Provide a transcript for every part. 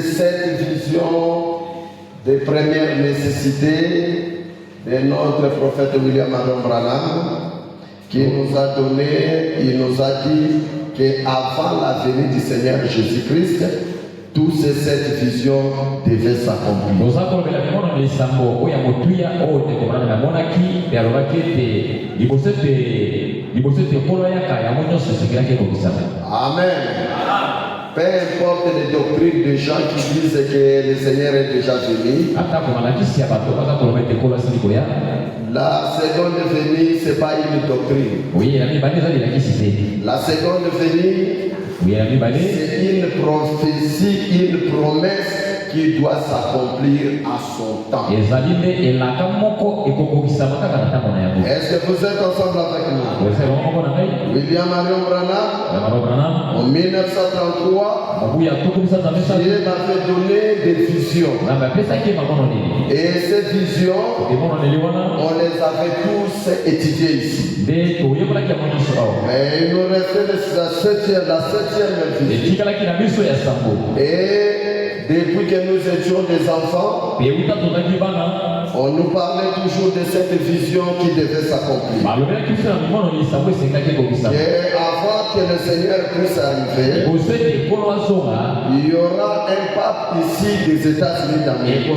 Cette vision de première nécessité de notre prophète William Marion Branham, qui nous a donné, il nous a dit qu'avant la venue du Seigneur Jésus-Christ, toutes ces 7 visions devaient s'accomplir. Amen. Peu importe les doctrines des gens qui disent que le Seigneur est déjà venu. La seconde venue, ce n'est pas une doctrine. La seconde venue, c'est une prophétie, une promesse qui doit s'accomplir à son temps. Est-ce que vous êtes ensemble avec moi? William Marion Branham, en 1933, Dieu m'avait donné des visions. Et ces visions, on les avait tous étudiées ici. Mais il nous restait la septième vision. Et depuis que nous étions des enfants, on nous parlait toujours de cette vision qui devait s'accomplir. Et avant que le Seigneur puisse arriver, il y aura un pape ici des États-Unis d'Amérique.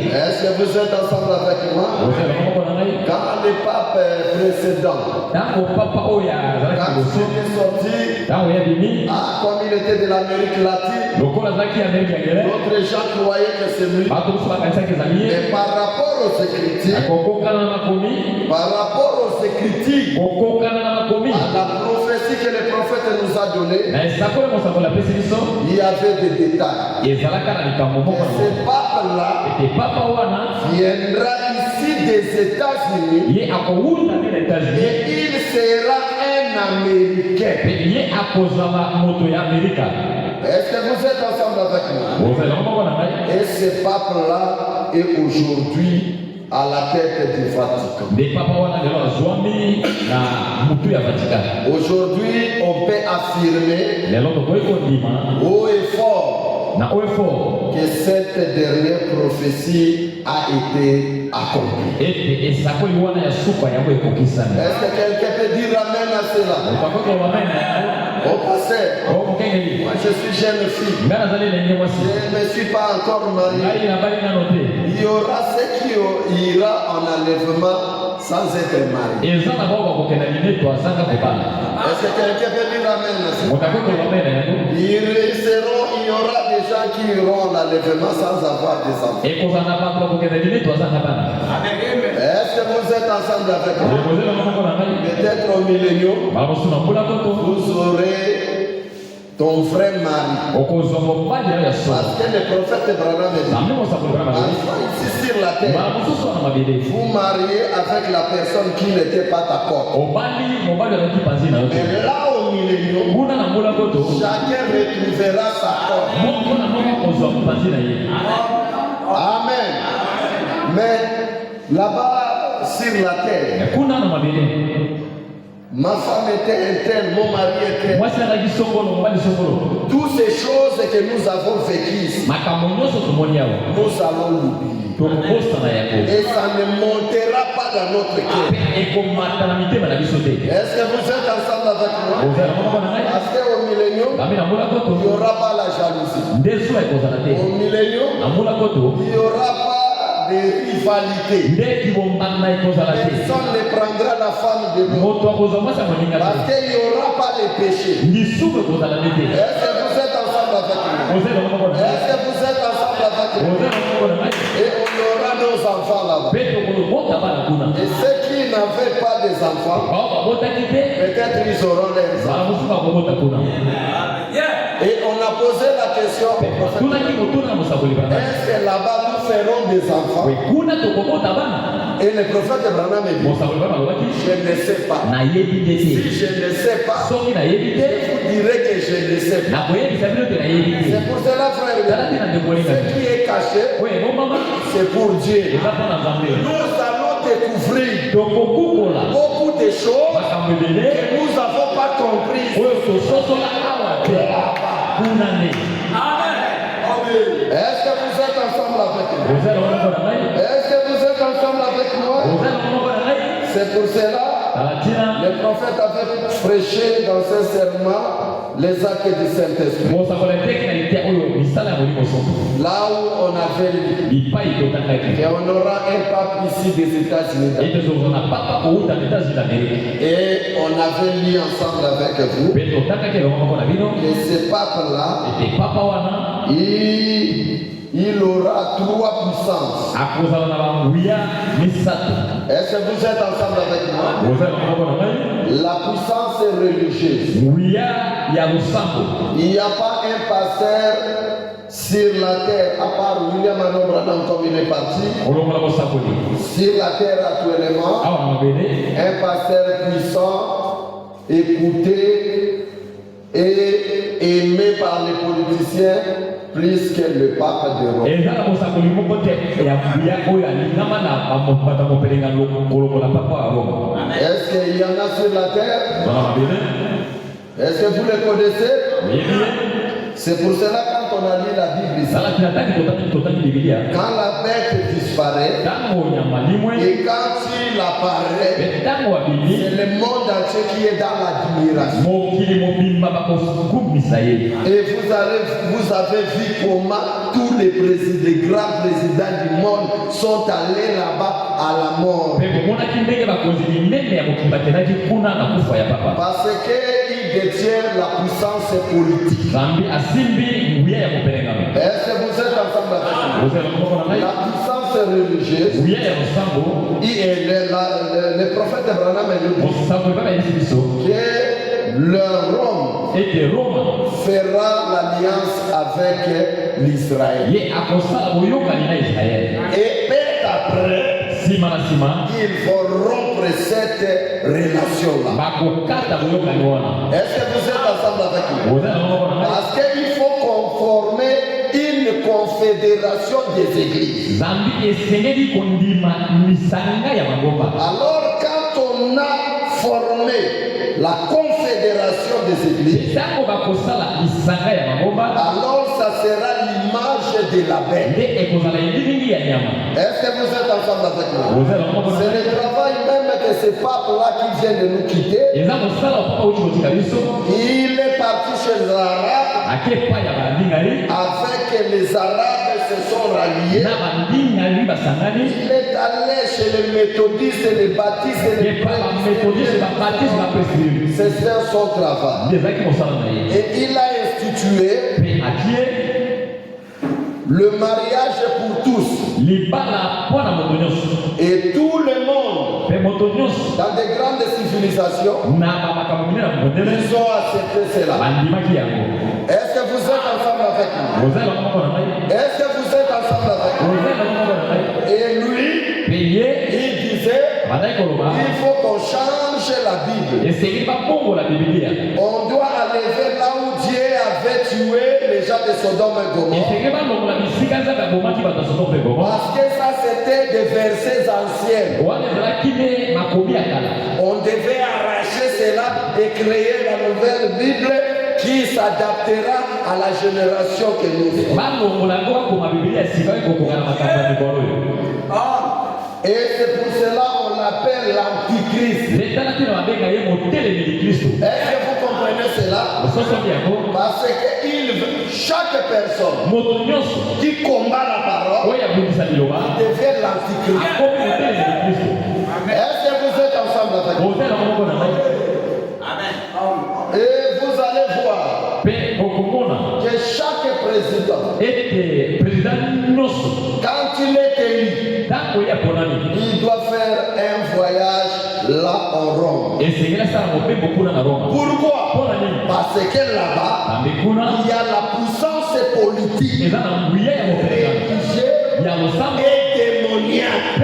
Est-ce que vous êtes ensemble avec moi? Quand le pape précédent, quand il est sorti, comme il était de l'Amérique latine, d'autres gens croyaient que c'est lui. Mais par rapport aux Écritures, à la prophétie que le prophète nous a donnée, il y avait des détails. Et ce pape-là viendra ici des États-Unis et il sera un Américain. Est-ce que vous êtes ensemble avec moi? Et ce pape-là est aujourd'hui à la tête du Vatican. Aujourd'hui, on peut affirmer haut et fort que cette dernière prophétie a été accomplie. Est-ce que quelqu'un peut dire amen à cela? Au passé, moi je suis jeune fille. Je ne me suis pas encore marié. Il y aura ceux qui ira en enlèvement sans être marié. Est-ce que quelqu'un peut dire amen à cela? Il y aura des gens qui iront en enlèvement sans avoir des enfants. Est-ce que vous êtes ensemble avec moi? Peut-être au millénium, vous aurez ton vrai mari. Parce que le prophète Branham dit, ici sur la terre, vous mariez avec la personne qui n'était pas d'accord. Mais là au millénium, chacun retrouvera sa corde. Amen. Mais là-bas sur la terre, ma femme était interne, mon mari était. Toutes ces choses que nous avons vécues ici, nous allons l'oublier. Et ça ne montera pas dans notre cœur. Est-ce que vous êtes ensemble avec moi? Parce qu'au millénium, il n'y aura pas la jalousie. Au millénium, il n'y aura pas de rivalité. Personne ne prendra la femme de l'autre. Parce qu'il n'y aura pas les péchés. Est-ce que vous êtes ensemble avec moi? Est-ce que vous êtes ensemble avec moi? Et on aura nos enfants là-bas. Et ceux qui n'avaient pas des enfants, peut-être ils auront les enfants. Et on a posé la question au prophète. Est-ce que là-bas nous ferons des enfants? Et le prophète Branham dit, je ne sais pas. Si je ne sais pas, je vous dirai que je ne sais pas. C'est pour cela, frère, ce qui est caché, c'est pour Dieu. Nous allons découvrir beaucoup de choses que nous n'avons pas comprises. Est-ce que vous êtes ensemble avec moi? Est-ce que vous êtes ensemble avec moi? C'est pour cela le prophète avait prêché dans ce serment les actes du Saint-Esprit. Là où on avait lu. Et on aura un pape ici des États-Unis. Et on avait lu ensemble avec vous que ce pape-là, il aura 3 puissances. Est-ce que vous êtes ensemble avec moi? La puissance religieuse. Il n'y a pas un pasteur sur la terre, à part William Branham comme il est parti, sur la terre actuellement, un pasteur puissant, écouté et aimé par les politiciens plus que le pape de Rome. Est-ce qu'il y en a sur la terre? Est-ce que vous les connaissez? C'est pour cela quand on a lu la Bible ici, quand la bête disparaît et quand il apparaît, c'est le monde entier qui est dans l'admiration. Et vous avez vu comment tous les grands présidents du monde sont allés là-bas à la mort. Parce qu'il détient la puissance politique. Est-ce que vous êtes ensemble avec moi? La puissance religieuse, le prophète Abraham nous dit que le Rome fera l'alliance avec l'Israël. Et peut-être après, ils vont rompre cette relation-là. Est-ce que vous êtes ensemble avec nous? Parce qu'il faut conformer une confédération des églises. Alors quand on a formé la confédération des églises, alors ça sera l'image de la bête. Est-ce que vous êtes ensemble avec moi? C'est le travail même de ce pape-là qui vient de nous quitter. Il est parti chez les Arabes. Avec les Arabes se sont ralliés. Il est allé chez les méthodistes, les baptistes, les presbytériens. C'est ça son travail. Et il a institué le mariage pour tous. Et tout le monde, dans des grandes civilisations, ils ont accepté cela. Est-ce que vous êtes ensemble avec nous? Est-ce que vous êtes ensemble avec nous? Et lui, il disait, il faut qu'on change la Bible. On doit enlever là où Dieu avait tué les gens de Sodome et Gomorrhe. Parce que ça c'était des versets anciens. On devait arracher cela et créer la nouvelle Bible qui s'adaptera à la génération que nous sommes. Et c'est pour cela qu'on l'appelle l'Antichrist. Est-ce que vous comprenez cela? Parce que chaque personne qui combat la parole devient l'Antichrist. Est-ce que vous êtes ensemble avec moi? Et vous allez voir que chaque président, quand il est élu, il doit faire un voyage là en Rome. Pourquoi? Parce que là-bas, il y a la puissance politique, religieux et démoniaque.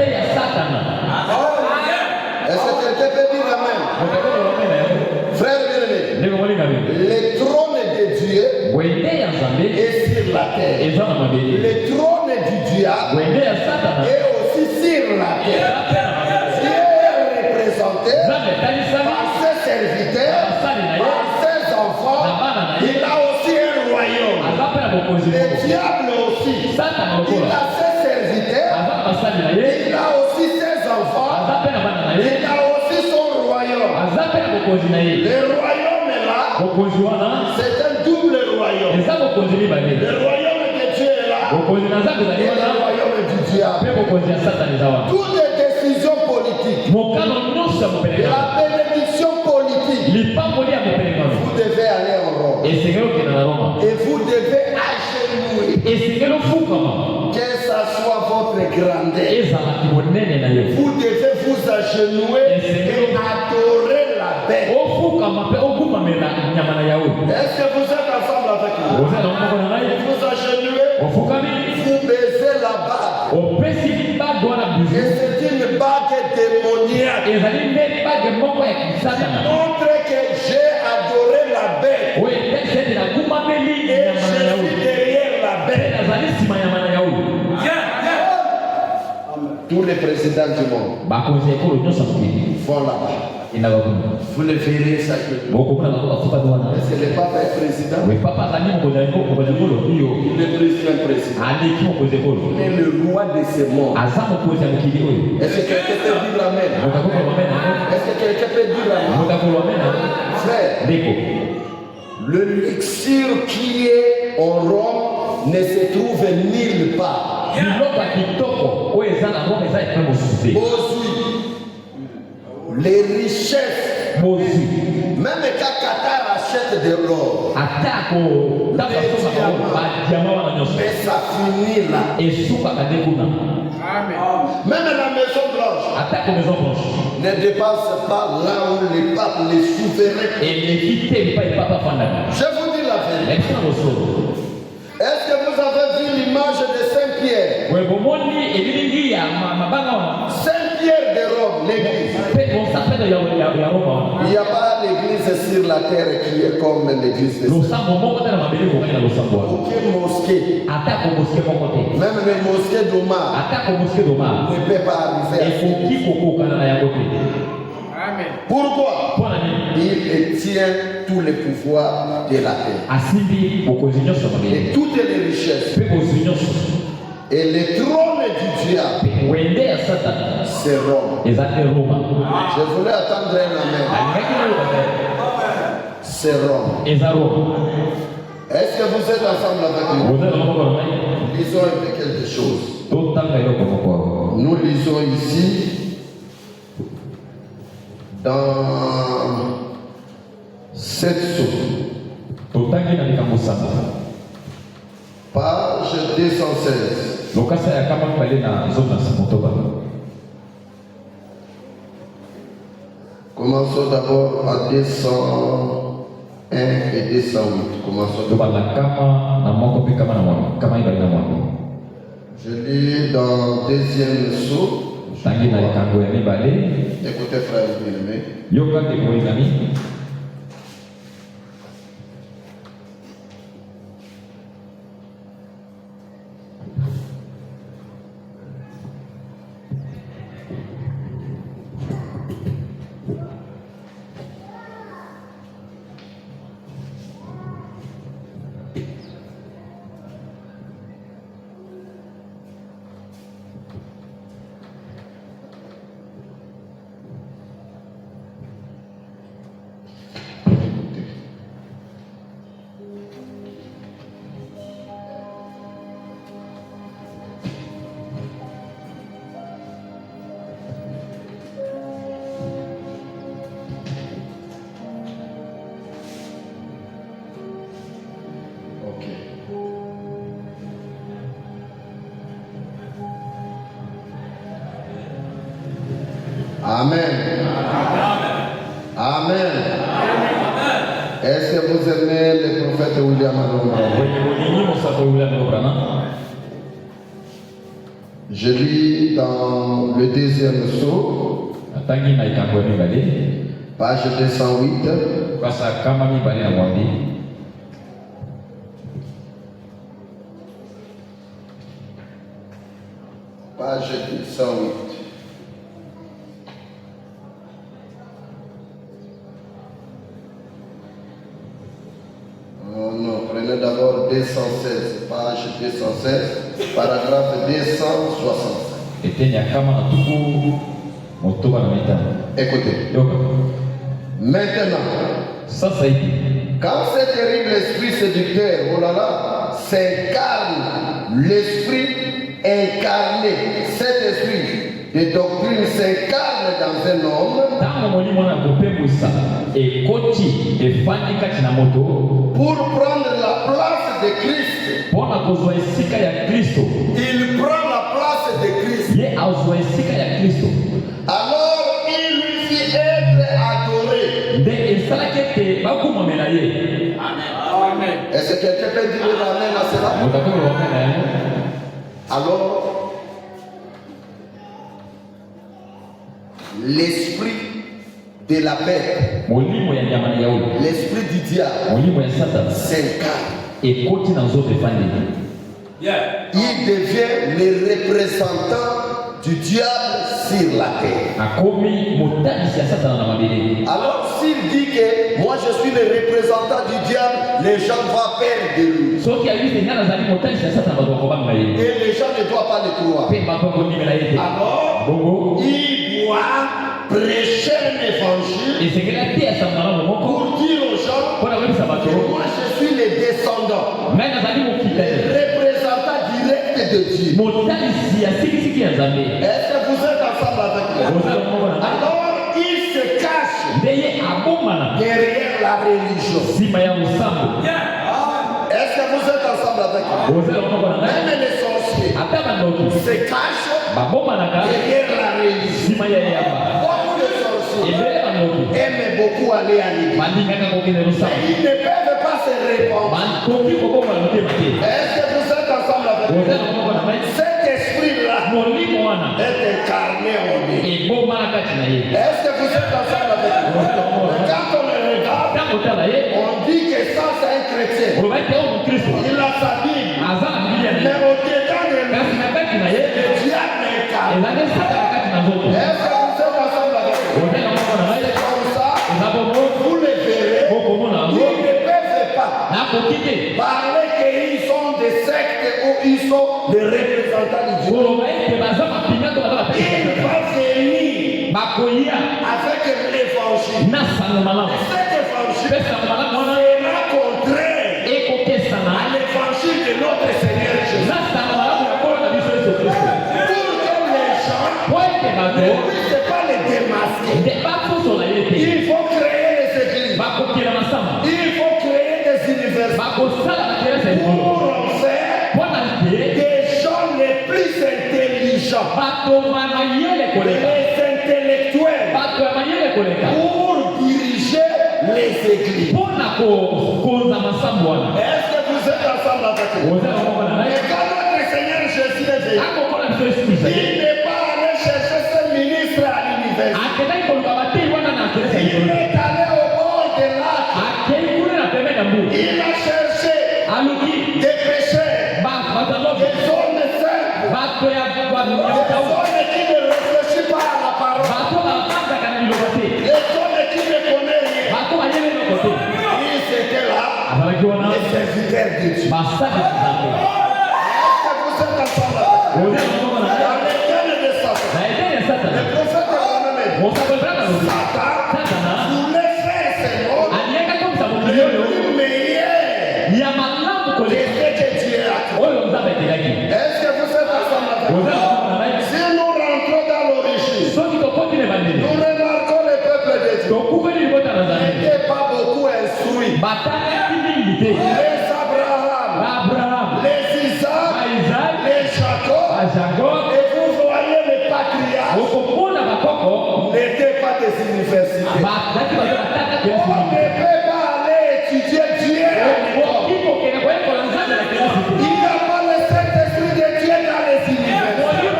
Est-ce que quelqu'un peut dire amen? Frère bien-aimé, le trône de Dieu est sur la terre. Le trône du diable est aussi sur la terre. Dieu est représenté par ses serviteurs, par ses enfants. Il a aussi un royaume. Le diable aussi, il a ses serviteurs, il a aussi ses enfants, il a aussi son royaume. Le royaume est là, c'est un double royaume. Le royaume de Dieu est là, et le royaume du diable. Toutes les décisions politiques, la bénédiction politique, vous devez aller en Rome. Et vous devez agenouiller. Que ça soit votre grandeur. Vous devez vous agenouiller et adorer la bête. Est-ce que vous êtes ensemble avec nous? Vous agenouillez, vous baisez la bague. Et c'est une bague démoniaque. Montre que j'ai adoré la bête. Et je suis derrière la bête. Tous les présidents du monde vont là-bas. Vous le verrez ça. Est-ce que le pape est président? Il est président. Il est le roi de ce monde. Est-ce que quelqu'un peut dire amen? Est-ce que quelqu'un peut dire amen? Frère, le elixir qui est en Rome ne se trouve nulle part. Les richesses, même quand Qatar achète de l'or, mais ça finit là. Même la Maison Blanche ne dépasse pas là où les papes, les souverains. Je vous dis la vérité. Est-ce que vous avez vu l'image de Saint-Pierre? Saint-Pierre de Rome, l'église. Il n'y a pas l'église sur la terre qui est comme l'église de Saint-Pierre. Aucune mosquée, même les mosquées d'Omar, ne peut pas arriver à Amen. Pourquoi? Il tient tous les pouvoirs de la terre. Et toutes les richesses. Et le trône du diable, c'est Rome. Je voulais attendre un amen. C'est Rome. Est-ce que vous êtes ensemble avec nous? Lisons un peu quelque chose. Nous lisons ici dans cette source. Page 216. Commençons d'abord à 201 et 208. Commençons je lis dans deuxième source. Écoutez, frère bien-aimé. Amen. Amen. Est-ce que vous aimez le prophète William Branham? Je lis dans le deuxième sceau, page 208. Page 208. Non, prenez d'abord 207. 216, page 216, paragraphe 265. Écoutez. Maintenant, quand ce terrible esprit séducteur, oh là là, s'incarne, l'esprit incarné, cet esprit de doctrine s'incarne dans un homme pour prendre la place de Christ. Il prend la place de Christ. Alors il lui fit être adoré. Amen. Est-ce que quelqu'un peut dire amen à cela? Alors, l'esprit de la bête, l'esprit du diable s'incarne. Il devient le représentant du diable sur la terre. Alors s'il dit que moi je suis le représentant du diable, les gens vont perdre de lui. Et les gens ne doivent pas le croire. Alors il doit prêcher un évangile pour dire aux gens que moi je suis le descendant, le représentant direct de Dieu. Est-ce que vous êtes ensemble avec moi? Alors il se cache derrière la religion. Est-ce que vous êtes ensemble avec moi? Même les sorciers se cachent derrière la religion. Beaucoup de sorciers aiment beaucoup aller à l'église. Ils ne peuvent pas se répandre. Est-ce que vous êtes ensemble avec moi? Cet esprit-là est incarné en lui. Est-ce que vous êtes ensemble avec moi? Quand on le regarde, on dit que ça c'est un chrétien. Il a sa Bible. Mais au dedans de lui, le diable est incarné. Est-ce que vous êtes ensemble avec moi? Comme ça, vous le verrez. Ils ne peuvent pas parler qu'ils sont des sectes ou ils sont des représentants du Dieu. Il va venir avec l'évangile. Cet évangile sera contraire à l'évangile de notre Seigneur Jésus. Pour que les gens ne puissent pas les démasquer, il faut créer des églises. Il faut créer des universités pour en faire des gens les plus intelligents, les intellectuels, pour diriger les églises. Est-ce que vous êtes ensemble avec moi? Et quand notre Seigneur Jésus est venu, il n'est pas allé chercher ce ministre à l'université. Il est allé au bord de lac. Il a cherché des pécheurs, des hommes simples, des hommes qui ne réfléchissent pas à la parole, des hommes qui ne connaissent rien. Il était là, les serviteurs de Dieu. Est-ce que vous êtes ensemble avec moi? Dans l'éternel de Satan, le prophète Satan voulait faire ses mots le plus meilleur de ce que Dieu a fait. Est-ce que vous êtes ensemble avec moi? Si nous rentrons dans l'origine, nous remarquons le peuple de Dieu n'était pas beaucoup instruit. Les Abraham, les Isaac, les Jacob, et vous voyez les patriarches n'étaient pas des universités. On ne peut pas aller étudier Dieu. Il n'y a pas le Saint-Esprit de Dieu dans les universités.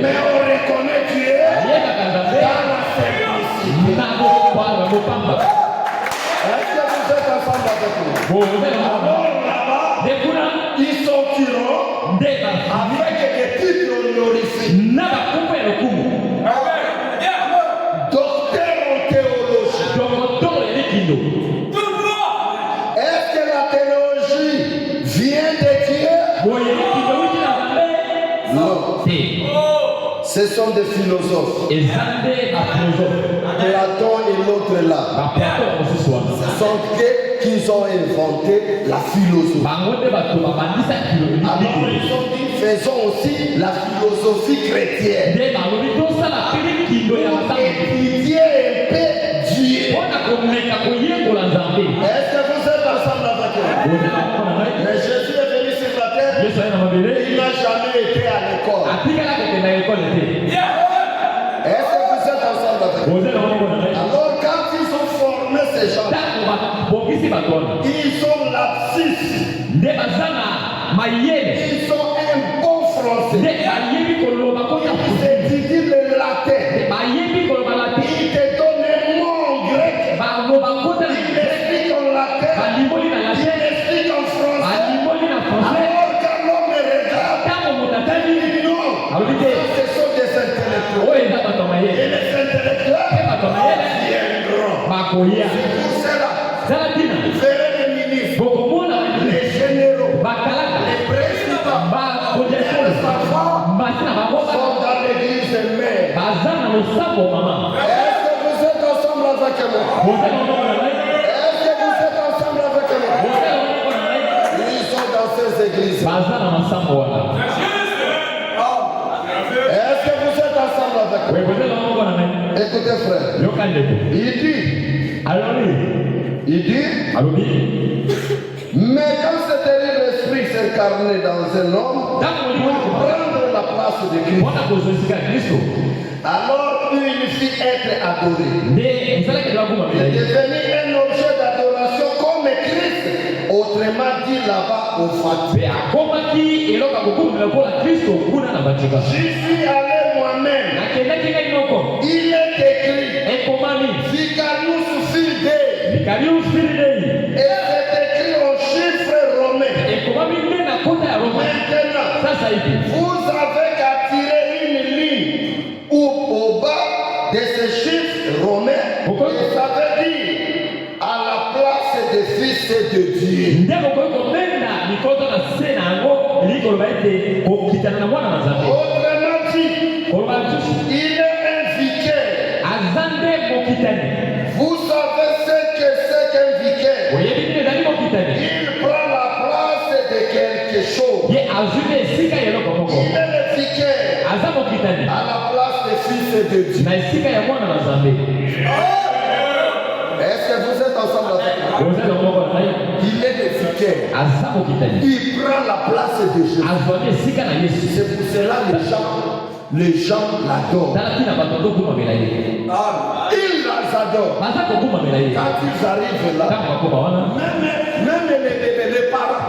Mais on reconnaît Dieu dans la simplicité. Est-ce que vous êtes ensemble avec nous? Alors là-bas, ils sortiront avec des titres honorifiques. Docteur en théologie. Est-ce que la théologie Non. Ce sont des philosophes. Platon et l'autre là. Ce sont eux qui ont inventé la philosophie. Alors ils ont dit faisons aussi la philosophie chrétienne. Pour étudier un peu Dieu. Est-ce que vous êtes ensemble avec moi? Mais Jésus est venu sur la terre. Il n'a jamais été à l'école. Est-ce que vous êtes ensemble avec moi? Alors quand ils ont formé ces gens, ils ont l'abscisse. Ils ont un bon français. Ils étudient le latin. Ils te donnent un mot en grec. Ils expliquent en latin. Ils expliquent en français. Alors quand l'homme regarde, il dit non. Ce sont des intellectuels. Et les intellectuels viendront. C'est pour cela. Vous verrez les ministres, les généraux, les présidents, les enfants sont dans l'église mère. Est-ce que vous êtes ensemble avec moi? Est-ce que vous êtes ensemble avec moi? Ils sont dans ces églises. Est-ce que vous êtes ensemble avec moi? Écoutez frère. Il dit, mais quand ce terrible esprit s'incarnait dans un homme, prendre la place de Christ, alors il fit être adoré. Il est devenu un objet d'adoration comme Christ, autrement dit là-bas au Fatima. J'y suis allé moi-même. Il est écrit, Vicarius Fidei. Et c'est écrit en chiffres romains. Maintenant, vous avez qu'à tirer une ligne au bas de ces chiffres romains. Et ça veut dire à la place des fils de Dieu. Autrement dit, il est un vicaire. Vous savez ce que c'est qu'un vicaire? Il prend la place de quelque chose. Il est le vicaire à la place des fils de Dieu. Est-ce que vous êtes ensemble avec moi? Il est le vicaire. Il prend la place de Jésus. C'est pour cela les gens l'adorent. Ils l'adorent. Quand ils arrivent là, même les parents,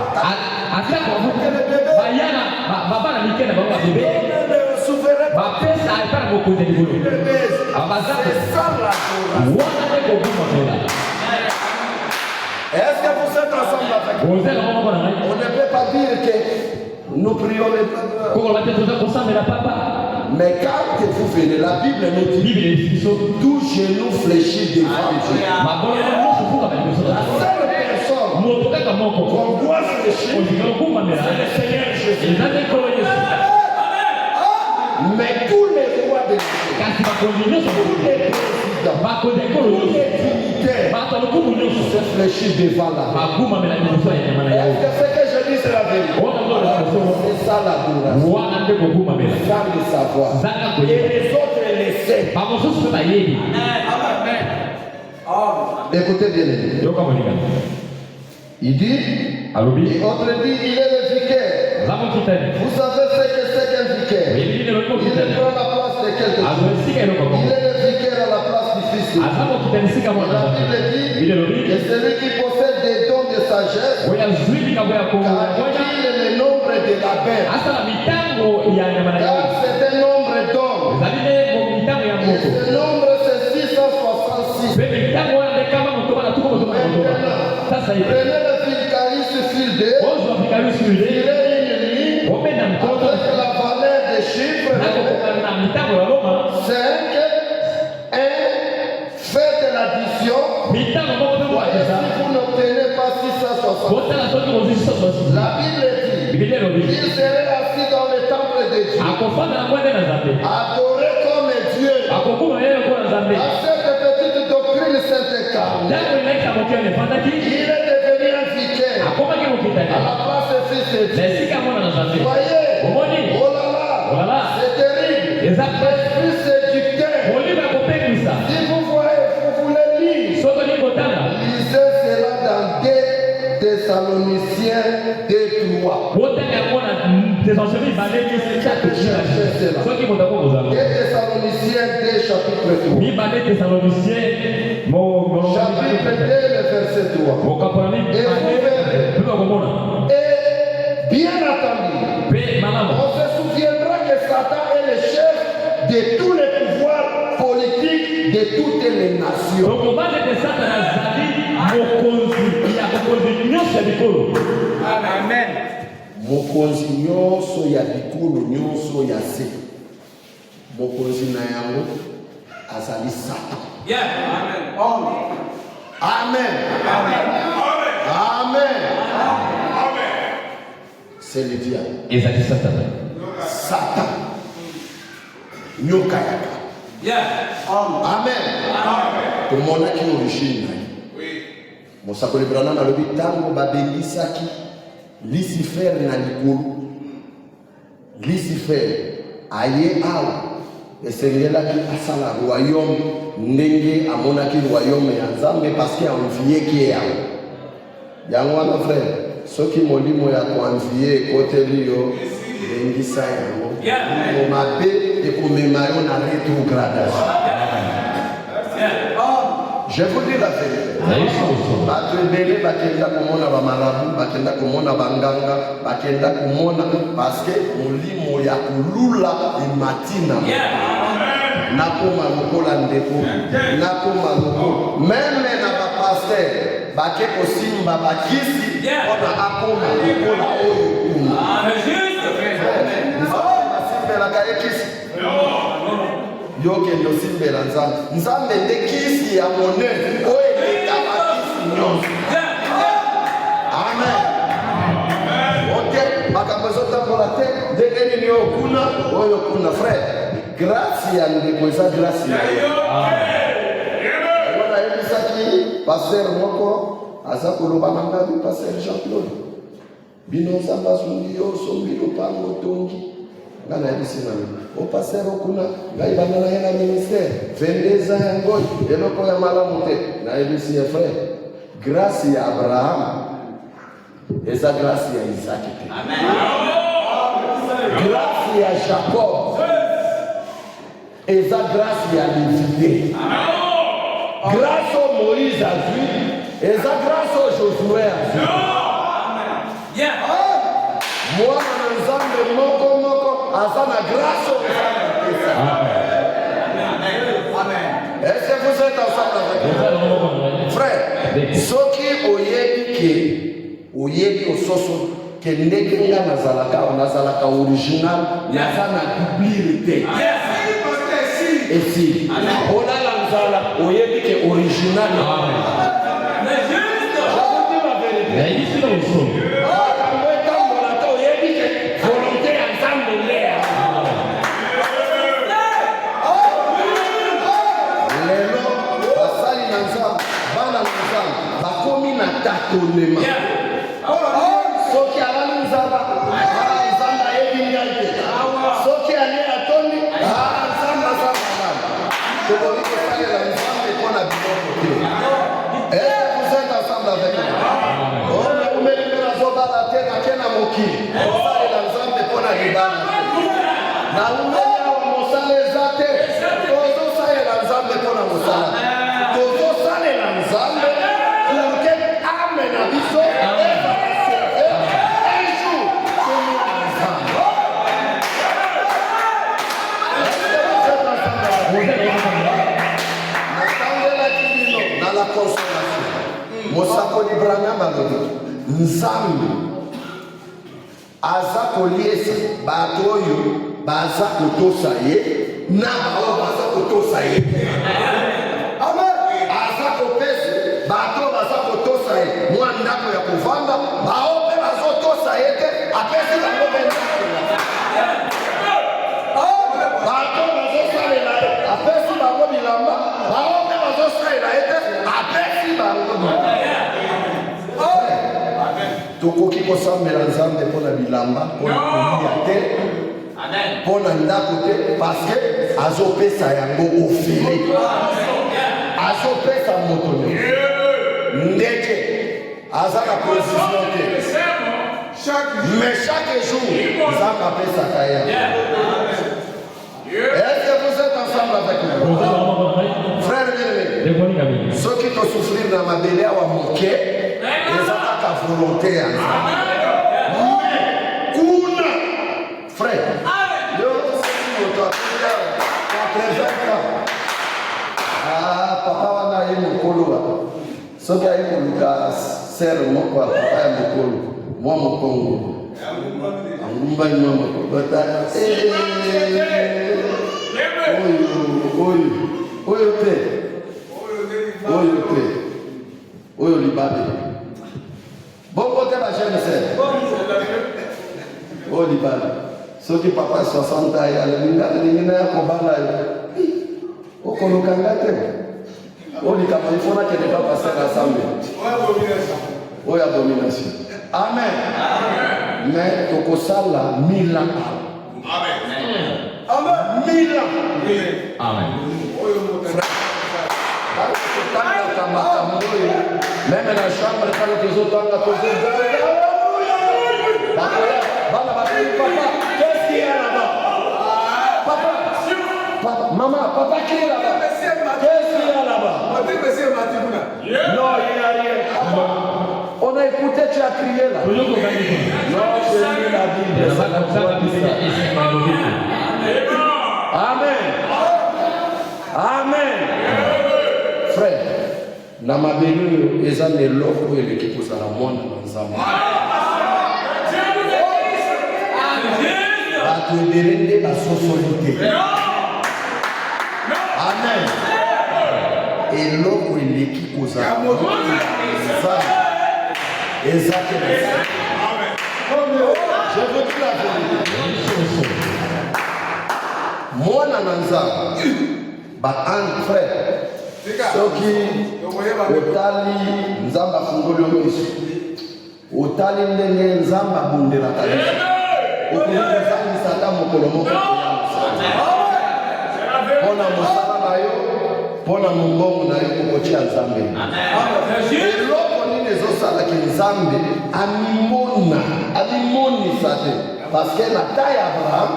le souverain, c'est ça l'adoration. Est-ce que vous êtes ensemble avec moi? On ne peut pas dire que nous prions les papa. Mais quand vous venez, la Bible nous dit tout genou fléchit devant Dieu. La seule personne qu'on doit fléchir, c'est le Seigneur Jésus. Mais tous les rois de Dieu, tous les présidents, tous les dignitaires se fléchissent devant la main. Est-ce que ce que je dis c'est la vérité? C'est ça l'adoration. Ça le savoir. Et les autres les savent. Écoutez bien. Il dit, et autre dit, il est le vicaire. Vous savez ce que c'est qu'un vicaire? Il prend la place de quelqu'un. Il est le vicaire à la place du Fils de Dieu. La Bible dit que celui qui possède des dons de sagesse, calcule le nombre de la bête. Car c'est un nombre d'hommes. Et ce nombre c'est 666. Prenez le Vicarius Fidei, tirez une ligne avec la valeur des chiffres 5, 1, faites l'addition. Voyez si vous n'obtenez pas 660. La Bible dit Il serait assis dans le temple de Dieu. Adoré comme Dieu. À cette petite doctrine s'incarne. Il est devenu un vicaire. À la place de fils de Dieu. Voyez, oh là là, c'est terrible. L'esprit séducteur. Si vous voulez lire, lisez cela dans 2 Thessaloniciens 2:3. 2 Thessaloniciens 2 chapitre 3. Chapitre 2 le verset 3. Et vous verrez. Et bien entendu, on se souviendra que Satan est le chef de tous les pouvoirs politiques de toutes les nations. Amen. Mokonzi nyonso ya bikulu nyonso ya se. Mokonzi na yango azali Satan. Yeah. Amen. Amen. Amen. Amen. C'est le diable. Ezali Satan. Satan. Nyoka yaka. Yeah. Amen. Amen. Tomona ki origine. Mosakoli Branham alobi tango babengisaki Lucifer na likolo. Lucifer aye awa esengelaki asala royaume ndenge amonaki royaume ya Nzambe parce que anvieki yawo. Yango wana frère, soki molimo ya koanvie ekoteli yo bengisa yango mabe ekomema yo na rétrogradation. Je vous dis la vérité. Batebele bakenda komona ba marabu, bakenda komona banganga, bakenda komona parce que molimo ya kulula imatina. Nakoma lokola ndeko, nakoma lokola. Même na ba pasteur, bake kosimba bakisi, ona akoma lokola oyo kuna. Basimbe la kayekisi. Yoke ndo simbela Nzambe. Nzambe nde kisi ya monene oyo eleka bakisi nyonso. Amen. Ok, makambo ezotambola te ndenge nini oyo kuna frère. Grâce ya ndeko eza grâce ya yo. Wana yebisaki pasteur moko aza koloba na ngabi pasteur Jean-Claude. Bino Nzambe asungi yo sombi lopango tongi. Ngana yebisi na mimi. O pasteur okuna ngai bandana ya ministère 22 ans yango eloko ya malamu te na yebisi ya frère. Grâce ya Abraham eza grâce ya Isaac te. Amen. Grâce ya Jacob eza grâce ya Lévi. Amen. Grâce au Moïse a vu eza grâce au Josué a vu. Amen. Yeah. Moi na Nzambe moko asa na grâce au Amen. Amen. Est-ce que vous êtes ensemble avec moi? Frère, oyebi ososo ke ndenge nga nazalaka original nazana dublirité. Esi olala nzala oyebi ke original. Mais juste je dis la vérité. Tatonema. Soki alali nzamba, nzamba yebi nyante. Soki ale atoni, nzamba. Toboli kosalela nzambe pona biloko te. Vous êtes ensemble avec moi? On umelimela zobala te na kena mokili. Kosalela nzambe pona libana. Na umenya wa mosala ezate. Tozo salela nzambe pona mosala. Tozo salela nzambe. Mosakoli Branham alobi Nzambe aza koliesa bato oyo baza kotosa ye na bao baza kotosa ye. Amen. Aza kopesa bato baza kotosa ye mwa ndako ya kuvanda bao pe bazo tosa ye te apesi tokoki kosambela nzambe mpona bilamba mpona kolia te mpona ndako te parce que azopesa yango ofele azopesa moto ndeke aza na position te mais chaque jour nzambe apesaka ya. Est-ce que vous êtes ensemble avec moi? Frère bien-aimé, ceux qui ont souffert dans ma belle à moquer, ils ont ta volonté à Kuna, frère, yo, si vous êtes 80 ans, ah, papa wana ye mokolo wa, soki aye koluka sere moko ya papa ya mokolo, mwa mokongo, angumba nywa mokolo, oyo te oyo libabe bongo te bachene sere oyo libabe soki papa 60 ans alingi na ya kobala yo okolokanga te oyo likambo ifona kende papa sere asambe oyo abomination. Amen. Mais tokosala milaka. Amen. Même dans la chambre, quand les autres ont la papa, qu'est-ce qu'il y a là-bas? Papa, maman, papa qui est là-bas? Qu'est-ce qu'il y a là-bas? Non, il n'y a rien. On a écouté, tu as crié là. Non, c'est lui la Bible. Amen. Amen. Frère, na mabelu eza neloko eleki kozala mwana na nzambe. Bato ebele nde basosoli te. Amen. Eloko eleki kozala mwana na nzambe. Exactement. Je veux dire la vérité. Moi, Nananza, un frère, ceux qui otali nzamba fungolo misu, otali ndenge nzamba bundela kanisa, okukozali sata mokolo moko pona mosala na yo, pona mbongo na yo kokotia nzambe. Eloko nini ezosalaki nzambe amimonisa te parce que na ta ya Abraham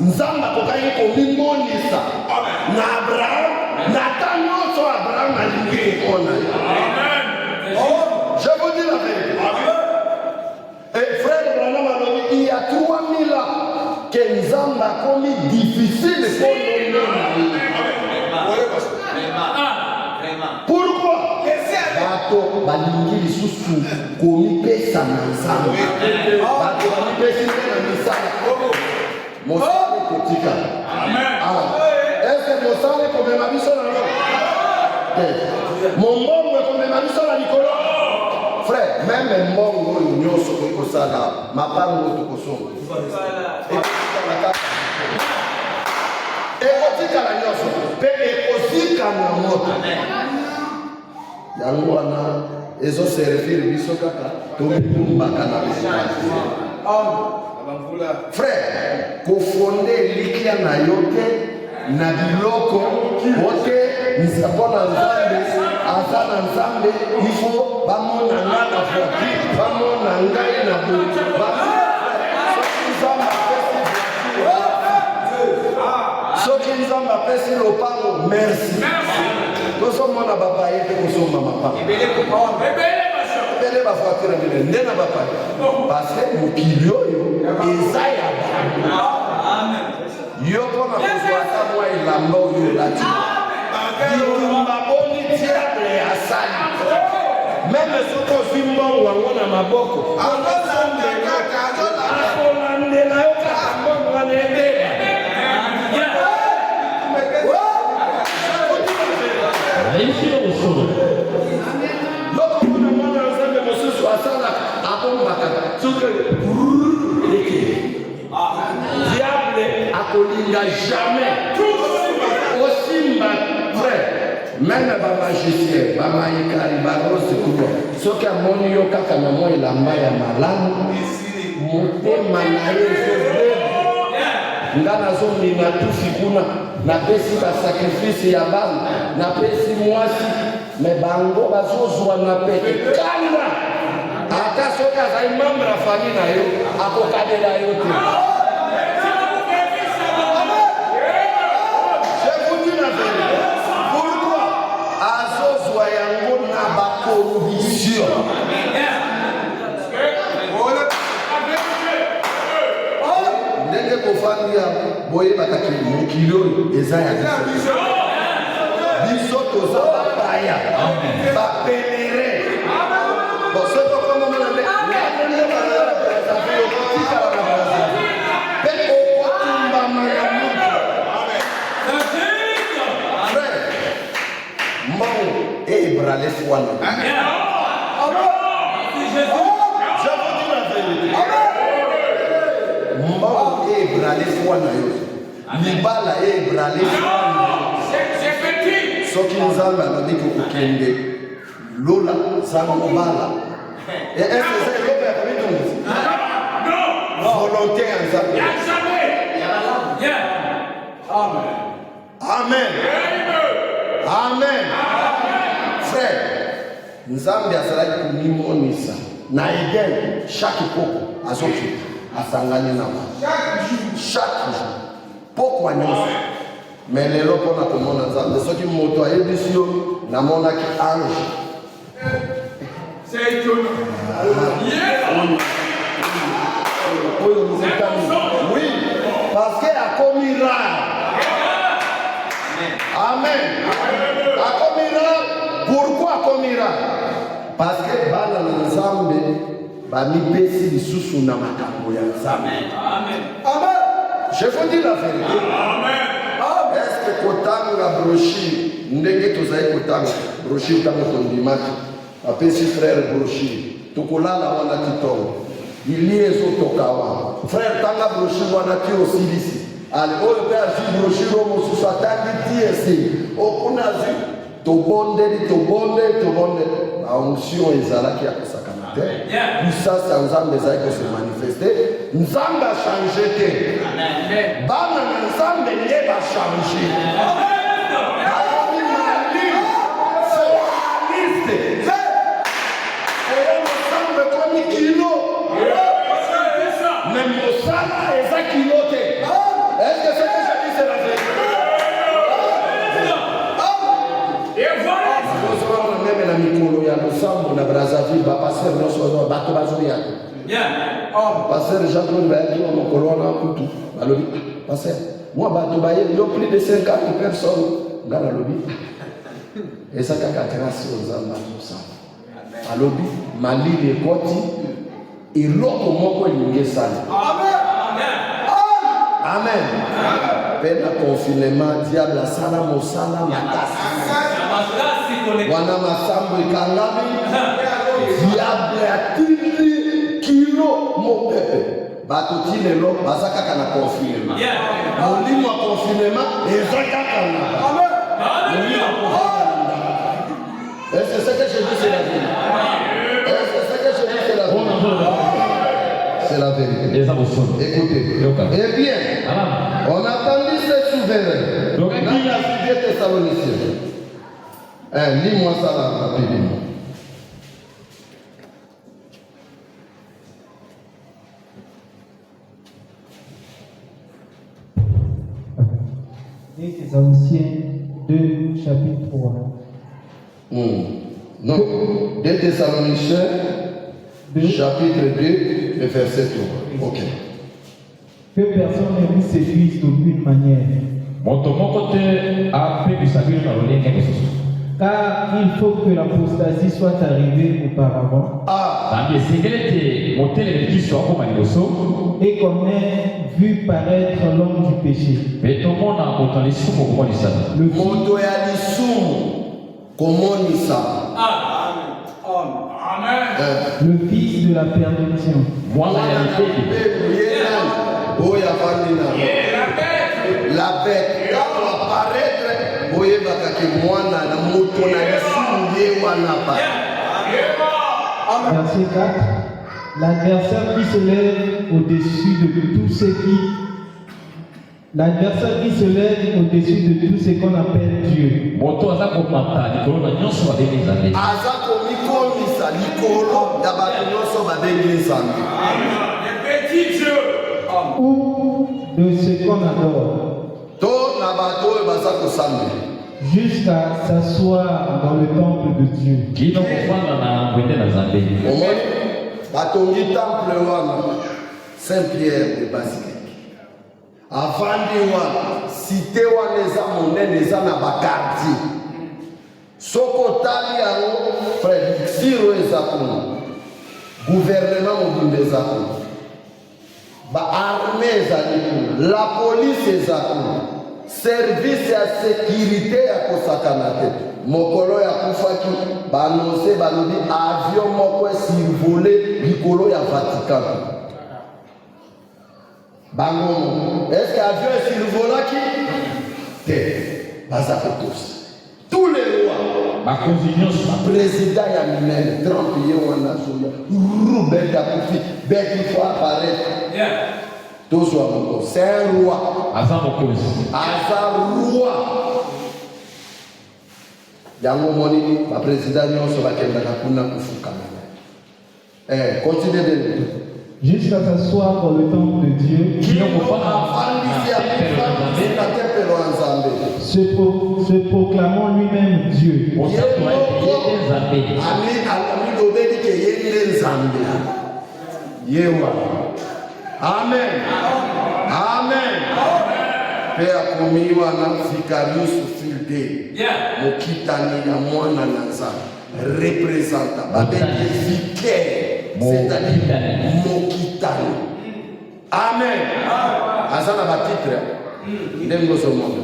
nzamba kokaki komimonisa na Abraham na ta nyonso Abraham alingi kokona. Je vous dis la vérité. Et frère Branham alobi il y a 3000 ans que nzamba komi difficile pour nous. Pourquoi? Bato balingi lisusu komipesa na nzambe. Bato balipesi na misala. Mosale kotika. Est-ce que mosale komema biso na lo? Mombongo komema biso na likolo. Frère, même mbongo oyo nyonso kokosala mapango tokosonga. Ekotika na nyonso pe ekozika na moto. Yango wana ezo servir biso kaka tombaka na frère kofonde likia na yote na biloko wote mpona nzambe aza na nzambe ifo bamona nga na voiture bamona ngai na boto soki nzambe apesi lopango merci tosomona bapaye te kosomba mapanga ebele bavoiture ebele nde na bapaye parce que mokili oyo eza ya bango yo mpona kozwaka mwa elamba oyo elati bitumba boni diable asali meme soki ozwi mbongo yango na maboko akolandela yo kaka mbongo wana ebela diable akolinga jamais osimba frère même ba magicien ba maïkari ba rose kuwa soki amoni yo kaka na moi elamba ya malamu motema na ye ezobeba nga nazomina tufi kuna napesi basakrifisi ya bana napesi mwasi me bango bazozwa na pete kanda ata soki azali membre ya fami na yo akokadela yo te. Corruption. Ndenge kofandi ya boye bakaki mokilo eza ya biso toza bapaya bapelere bosoto komo mona nde Bralé Fouane. Je vous dis la vérité. Mbao et Bralé Fouane. Libala et Bralé Fouane. Soki nzamba na diko kokende. Lola zamba bala. Et est-ce que c'est le père non. Volonté en zamba. Amen. Amen. Frère, Nzambe azalaki kunimonisa na Eden chaque poko azoki asangani na chaque jour poko nyonso mais lelo mpona komona Nzambe soki moto ayebisi yo namonaki ange oui parce que akomi rare. Amen. Akomi rare. Pourquoi komira? Parce que bana na Nzambe bami pesi lisusu na makambo ya Nzambe. Amen. Amen. Je vous dis la vérité. Amen. Est-ce que kotanga brochure ndenge tozai kotanga brochure kama tondimaki apesi frère brochure tokolala wana kitongo iliezo tokawa frère tanga brochure wana ti osilisi ale oyo pe azi brochure mosusu ataki ti esi okunazi tobonde la onction ezalaki ya kosakana te puissance ya Nzambe ezalaki se manifester Nzambe a changé te bana na Nzambe nde ba changé akomi mali formaliste oyo Nzambe komi kilo mais mosala eza kilo te. Est-ce que ce que je dis c'est la vérité? Même la mikolo ya losambo na Brazzaville ba pasteur noso bato bazuri yako. Pasteur Jean-Claude Bayaki wa mokolo na kutu. Balobi pasteur moi bato baye yo plus de 50 personnes ngala lobi. Esa kaka grâce aux Nzambe losambo. Balobi malili ekoti eloko moko elingesana. Amen. Amen. Pena confinement diable asala mosala makasi. Wana masambo ikangami diable atindi kilo mopepe bato tilelo bazaka kana confinement molimo wa confinement ezaka kana amen molimo wa confinement. Est-ce que ce que je dis c'est la vérité? Est-ce que ce que je dis c'est la vérité? C'est la vérité. Écoutez. Eh bien, on attendit ce souverain. Donc, qui a suivi Thessaloniciens? Lis-moi ça là, rapidement. Thessaloniciens 2, chapitre 3. Non, 2 Thessaloniciens, chapitre 2, le verset 3. Ok. Que personne ne vous séduise d'aucune manière. Car il faut que l'apostasie soit arrivée auparavant. Et qu'on ait vu paraître l'homme du péché. Le fils de la perdition. La bête apparaître. Boye bakake mwana na moto Verset 4. L'adversaire qui se lève au-dessus de tout ce qui... L'adversaire qui se lève au-dessus de tout ce qu'on appelle Dieu. Ou de ce qu'on adore. Jusqu'à s'asseoir dans le temple de Dieu. Saint-Pierre de Basilique. Avant de cité wana monene eza na bakartier. Sokotali yango frère siro ezakuna. Gouvernement mobimba ezakuna. Ba armée ezakuna. La police ezakuna. Service ya sécurité ya kosakana te. Mokolo ya kufaki ba annoncer balobi avion moko survolé likolo ya Vatican. Bango, est-ce que l'avion est survolé qui? Tous. Tous les rois. Le président Yaminen, Trump, Roubert Dakoufi, Bête il faut apparaître. Tous sont encore. C'est un roi. Azar roi. Yango Moni, le président Nyonso Bakenda Nakuna Kufuka. Continuez de nous. Jusqu'à s'asseoir dans le temple de Dieu, se proclamant lui-même Dieu. Amen. Amen. Père Komiwa na Vicarius Filde, Mokitani ya mwana nanza, représentant, c'est-à-dire Mokitani. Amen. Azana batitre. Ndenge zo monde.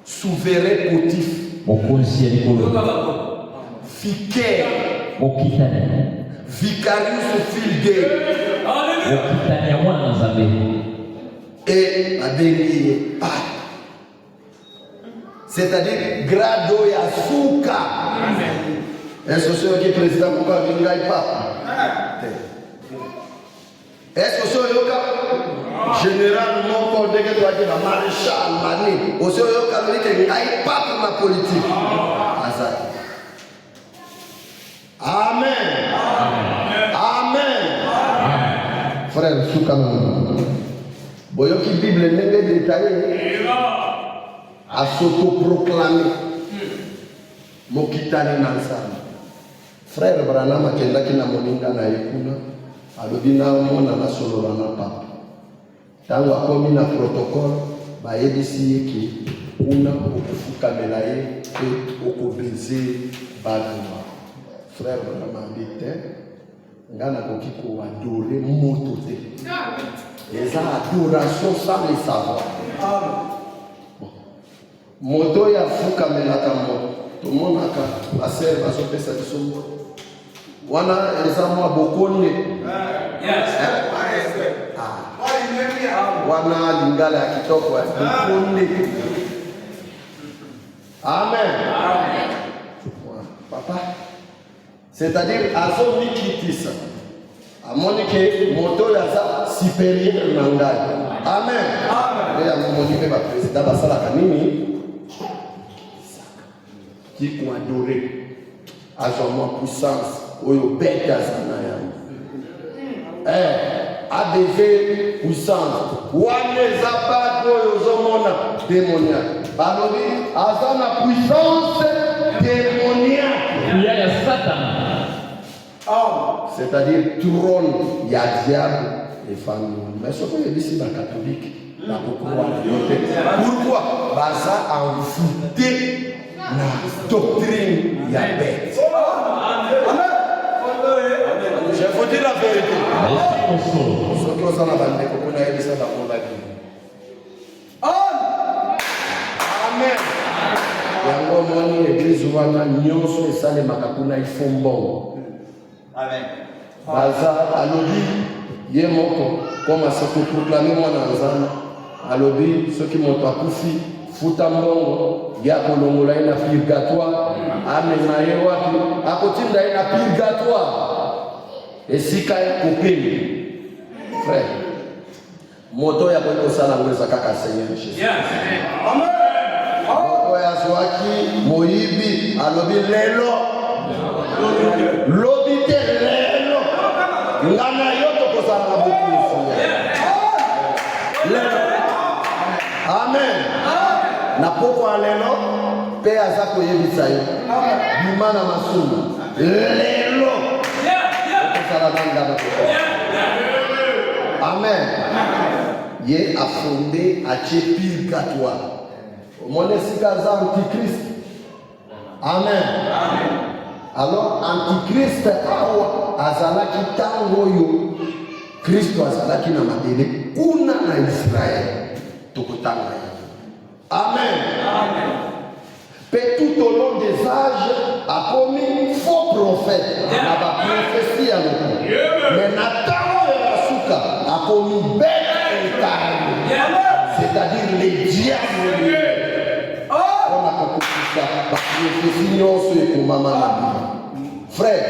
Souverain potif. Vicaire. Mokitani. Vicarius Filde. Et Abengi Pape. C'est-à-dire grado ya souka. Est-ce que c'est le président pour venir à Pape? Est-ce que c'est le général Moko de la maréchal Mani? Ou c'est le cas de Pape ma politique? Amen. Amen. Frère, souka. Boyoki Bible n'est détaillé à s'auto-proclamer Mokitani Nansam. Frère Branham akendaki na moninga na ekuna alobi na mona na solola na papa. Tango akomi na protocole bayebisi yeki kuna okufukamela ye pe okobeze baduma. Frère Branham abite ngana koki ko adorer moto te. Et ça, adoration sans le savoir. Moto ya fuka melaka moto. Tout le monde a passé à son pesa de son moto. Wana ezamwa bokone. Wana lingala ya kitoko ya bokone. Amen. Papa. C'est-à-dire, à son nikitisa. À mon équipe, moto yaza supérieur nangai. Amen. Et à mon équipe, le président Basala Kanini qui ont adoré à son puissance, au bête à Zanaya. ADV puissance. Ouane Zabat, Oyozomona, démoniaque. Balobi, Azana puissance démoniaque. Il y a Satan. C'est-à-dire trône, il y a diable et famille. Mais ce qu'on dit ici dans le catholique, la pourquoi? Ça a envoûté la doctrine, il y a bête. Je vous dis la vérité. Ce que vous en avez dit, vous n'avez pas dit ça dans la vie. Amen. Yango moni église wana nyonso esale makakuna ifombo. Amen. Baza alobi ye moko comme ça pour proclamer mon nzana alobi ceux qui m'ont akufi futa mbongo ya kolongola ina purgatoire amena ye wapi akotinda ina purgatoire esika ya kopeli frère moto ya kwenda sana ngweza kaka Seigneur Jésus. Amen. Moto ya zwaki moyibi alobi lelo lobi te lelo ngana yoto kozala na bokufu lelo. Amen. Na poko lelo pe aza koyebisa yo bimana masumu lelo kozala na ngana. Amen. Ye a fondé à Tchépil Katoa. Mon esikaza antichrist. Amen. Alors antichrist awa azalaki tango yo Kristo azalaki na mabele kuna na Israël tokotanga. Amen. Pe tout au long des âges a commis faux prophète na ba prophétie à l'autre. Mais Nathan a commis bête incarnée, c'est-à-dire les diables. On a compris ça. Frère,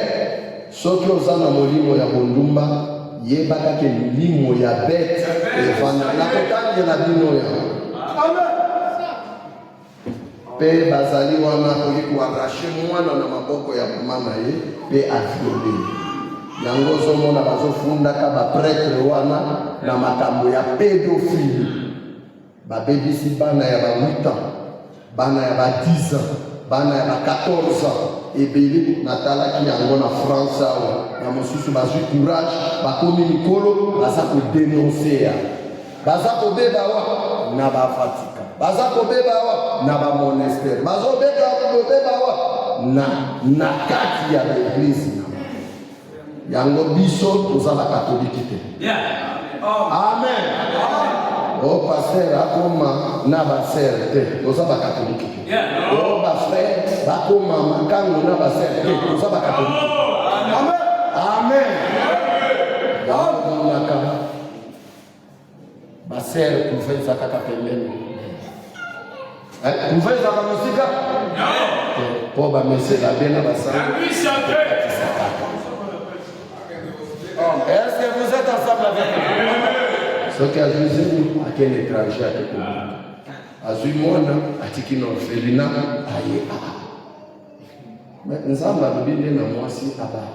ceux qui ont un molimo ya bondumba, yebaka ke molimo ya bête evana la kotani ya bino ya. Pe bazali wana ko arracher mwana na maboko ya mama ye pe afiole. Yango zomona bazofundaka baprêtre wana na makambo ya pédophilie. Babebisi bana ya ba 8 ans, bana ya ba 10 ans, bana ya ba 14 ans. Ebele natalaki yango na France awa. Na mosusu bazwi courage, bakomi mikolo, baza ko dénoncer. Baza ko beba wa na ba Vatican. Baza ko beba wa na ba monastère. Bazo beba wa na kati ya église. Yango biso tozala katoliki te. Amen. O pasteur akoma na ba sœur te, tozala katoliki te. O ba frère bakoma makango na ba sœur te, tozala katoliki te. Amen. Amen. Yango naka ba sœur kufeza kaka pembeni. Kufeza kama musika? Non. Po ba mesela bena ba sœur. Est-ce que vous êtes ensemble avec nous? Ce qui a joué à quel étranger à quelque chose. A joué mon à qui n'ont fait l'ina aïe. Mais nous avons bien dans moi si à bas.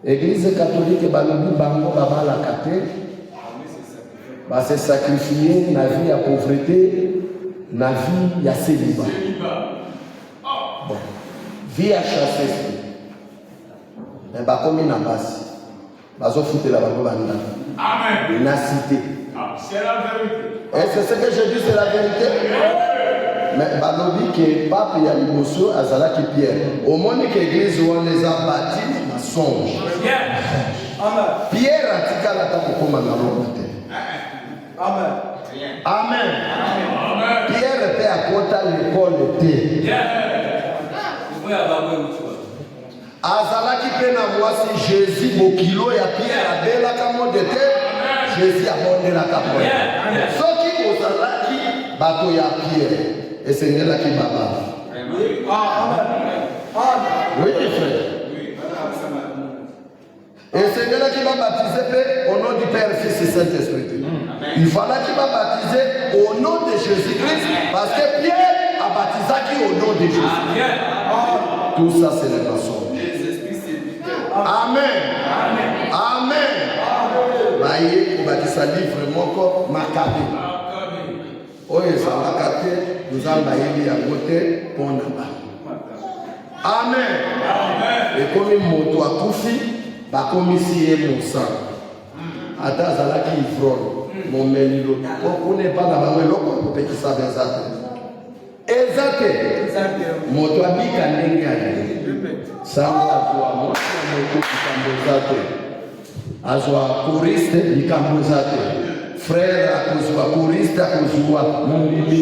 Église catholique balobi bango baba la kate. Ba se sacrifier na vie à pauvreté, na vie à célibat. Bon, vie à chasser. Mais bah comme il n'a pas, bah zo foutre la banque banda. Amen. Na cité. C'est la vérité. Et c'est ce que je dis, c'est la vérité. Mais bah l'objet que pape y a l'imotion à Zala qui Pierre. Au moins que l'église où on les a bâtis, mensonge. Amen. Pierre a dit qu'elle a tant pour comme un Amen. Amen. Pierre était à côté de l'école de azalaki pe na mwasi Jésus bokilo ya Pierre abelaka modete Jésus abondelaka po soki ozalaki bato ya Pierre esengelaki baba. Oui frère, esengelaki babaptize pe au nom du Père, Fils et Saint-Esprit. Il fallait qu'il va baptiser au nom de Jésus-Christ parce que Pierre a baptisé au nom de Jésus. Tout ça c'est le mensonge. Amen. Amen. Baye kubatisa livre moko Maccabée. Oye zalaka te nous avons bayebi yango te pona ba. Amen. Et comme moto akufi bakomisi ye mosala. Ata azalaki ivrogne momelilo okune pa na bango eloko kopekisa bezate. Ezate moto abika ndenge ali. Sango azwa moto kikambo azwa kuriste likambo zate. Frère akozwa kuriste akozwa mumimi.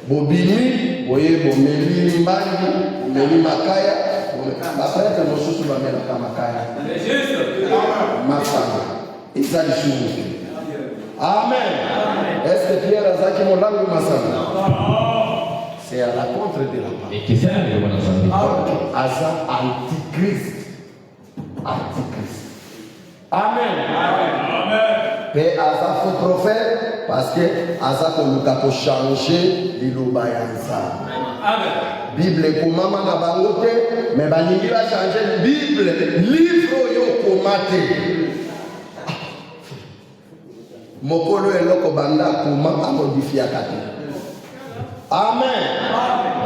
Bobini boye bomeli mbangi bomeli makaya bapete mosusu bamelaka makaya. Masanga izali shumuke. Amen. Est-ce que Pierre azaki molangu masanga? C'est à la contre de la parole. Asa antichrist. antichrist. Amen. Paix à sa faux prophète parce que à ça qu'on nous a changé l'Ilobayanza. Bible comment na bangote mais baningi va changer Bible livre yo komate. Mokolo eloko banda kuma a modifié kate. Amen.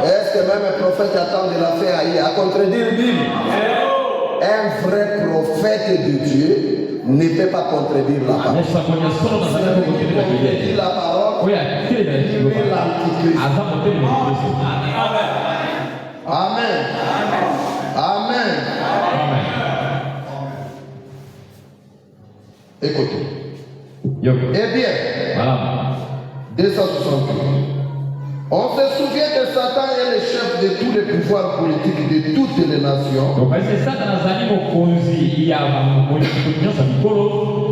Est-ce que même un prophète attend de la faire à contredire la Bible? Un vrai prophète de Dieu ne peut pas contredire la parole. La parole, il est l'antichrist. Amen. Amen. Écoutez. Eh bien, 268. On se souvient que Satan est le chef de tous les pouvoirs politiques de toutes les nations.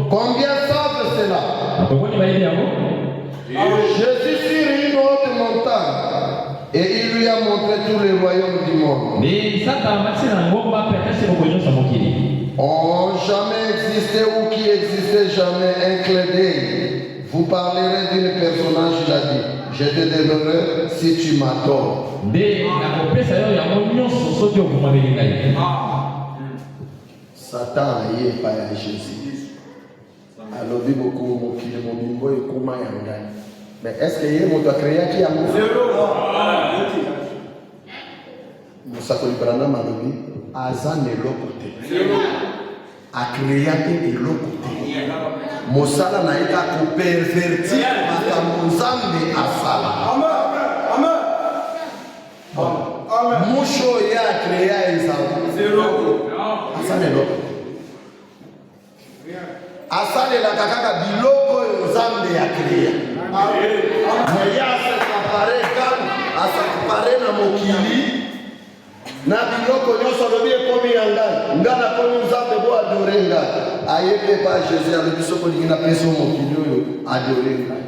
Combien savent cela? Jésus sur une haute montagne et il lui a montré tous les royaumes du monde. Ont jamais existé ou qui existait jamais un clin d'œil. Vous parlerez d'une personnage, il a dit. Je te donnerai si tu m'adores. Satan est pas à Jésus. Alors, il beaucoup mais est-ce qu'il y a un créé qui a montré? Moussa Kolibrana m'a dit Azan est l'autre. A créé de l'autre. Moussa n'a été qu'à pervertir à Mouzambi à Sala. Amen. Moucho y a créé Azan. Azan est l'autre. Azan est la caca biloko Mouzambi a créé. Mais il y a cet appareil à s'accaparer dans mon kili. Na biloko nyonso lobi ekomi ya ngai ngana komi nzambe bo adore ngai ayebi pa Jésus alobi soko lingi na peso mokili oyo adore ngai.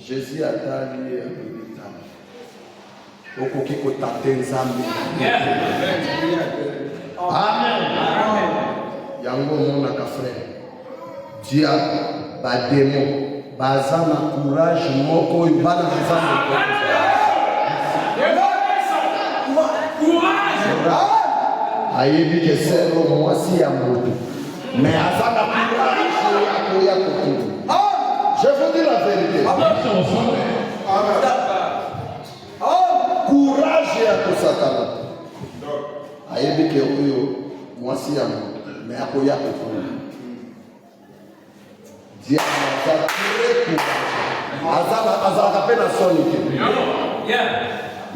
Jésus atali alobi tala okoki kotate nzambe. Amen. Yango monaka frère dia bademo baza na courage moko oyo bana nzambe ayebi que c'est moi si à moto mais à ça n'a plus courage. Je vous dis la vérité. Courage à tout Satan. Ayebi que moi si à moto mais à koya koto dia na très courage azala kapena sonike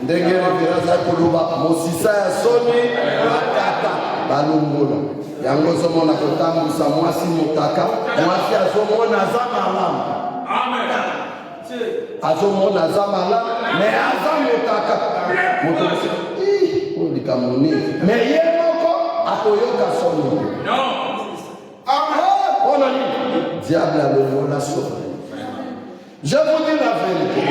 ndenge référence ya koloba mosisa ya soni batata balongola yango ozomona kotambusa mwasi motaka mwasi azomona aza malamu azomona aza malamu me aza motaka moto olikamoni me ye moko akoyoka soni mpona nini diable alongola soni. Je vous dis la vérité.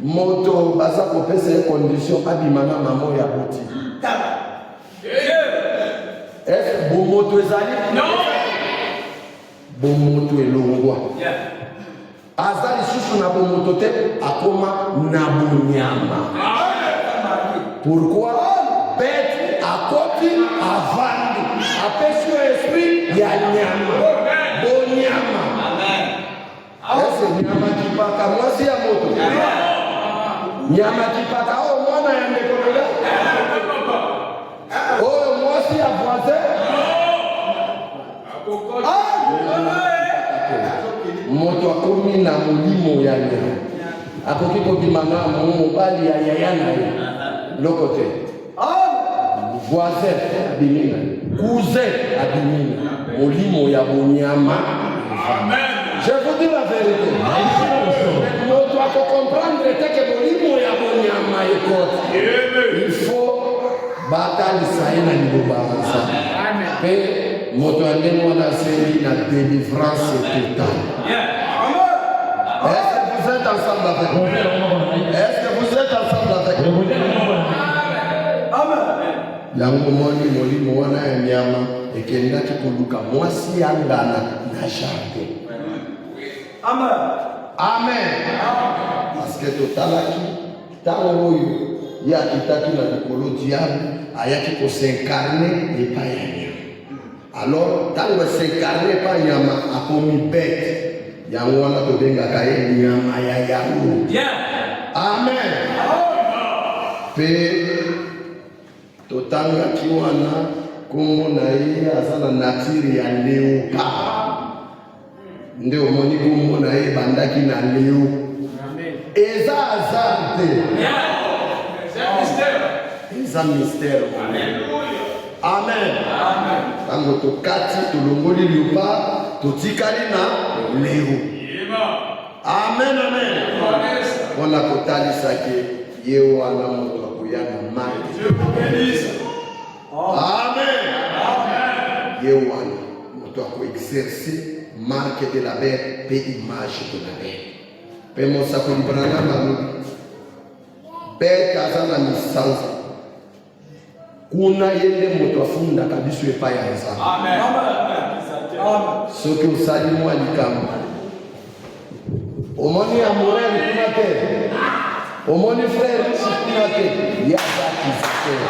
Moto baza kopesa condition abimana mamo ya boti. Est-ce bon moto ezali? Non. Bon moto elongwa. Azali susu na bon moto te akoma na bunyama. Pourquoi? Bête akoti avandi. Apesi esprit ya nyama. Bonyama. Est-ce nyama kipaka mwasi ya moto? Nyama kipaka o mwana ya mekolole oyo mwasi ya voisin moto akomi na molimo ya nyama akoki kobimanga mobali ya yaya na ye loko te voisin abimina cousin abimina molimo ya bonyama. Je vous dis la vérité. Nous devons comprendre que molimo ya bonyama ekote. Il faut battre ça na libobanza. Pe moto andemo na série na délivrance totale. Est-ce que vous êtes ensemble avec moi? Est-ce que vous êtes ensemble avec moi? yango moni molimo wana ya nyama ekendaki koluka mwasi ya ngana na jardin. Amen. Parce que totalaki ntango oyo ye akitaki na likolo diable ayaki kosincarne epai ya nyama. Alors ntango esincarne epai ya nyama akomi bete, yango wana tobengaka ye nyama ya yango. Amen. Pe totangaki wana kombo na ye aza na nature ya léopard. Nde omoni kombo na ye bandaki na léo. Eza hasard te. Eza mystère. Amen. Tango tokati tolongoli léopard totikali na léo. Amen, amen. Wana kotalisaki ye wana moto akoya na marque. Amen. Ye wana moto akoexercer marque de la bête pe image de la bête. Pe mosakoli branga malobi bête aza na licence kuna yende moto afundaka biso epai ya nzambe. Soki osali mwa likambo omoni amorele kuna te, omoni frère kuna te, yaza kizateur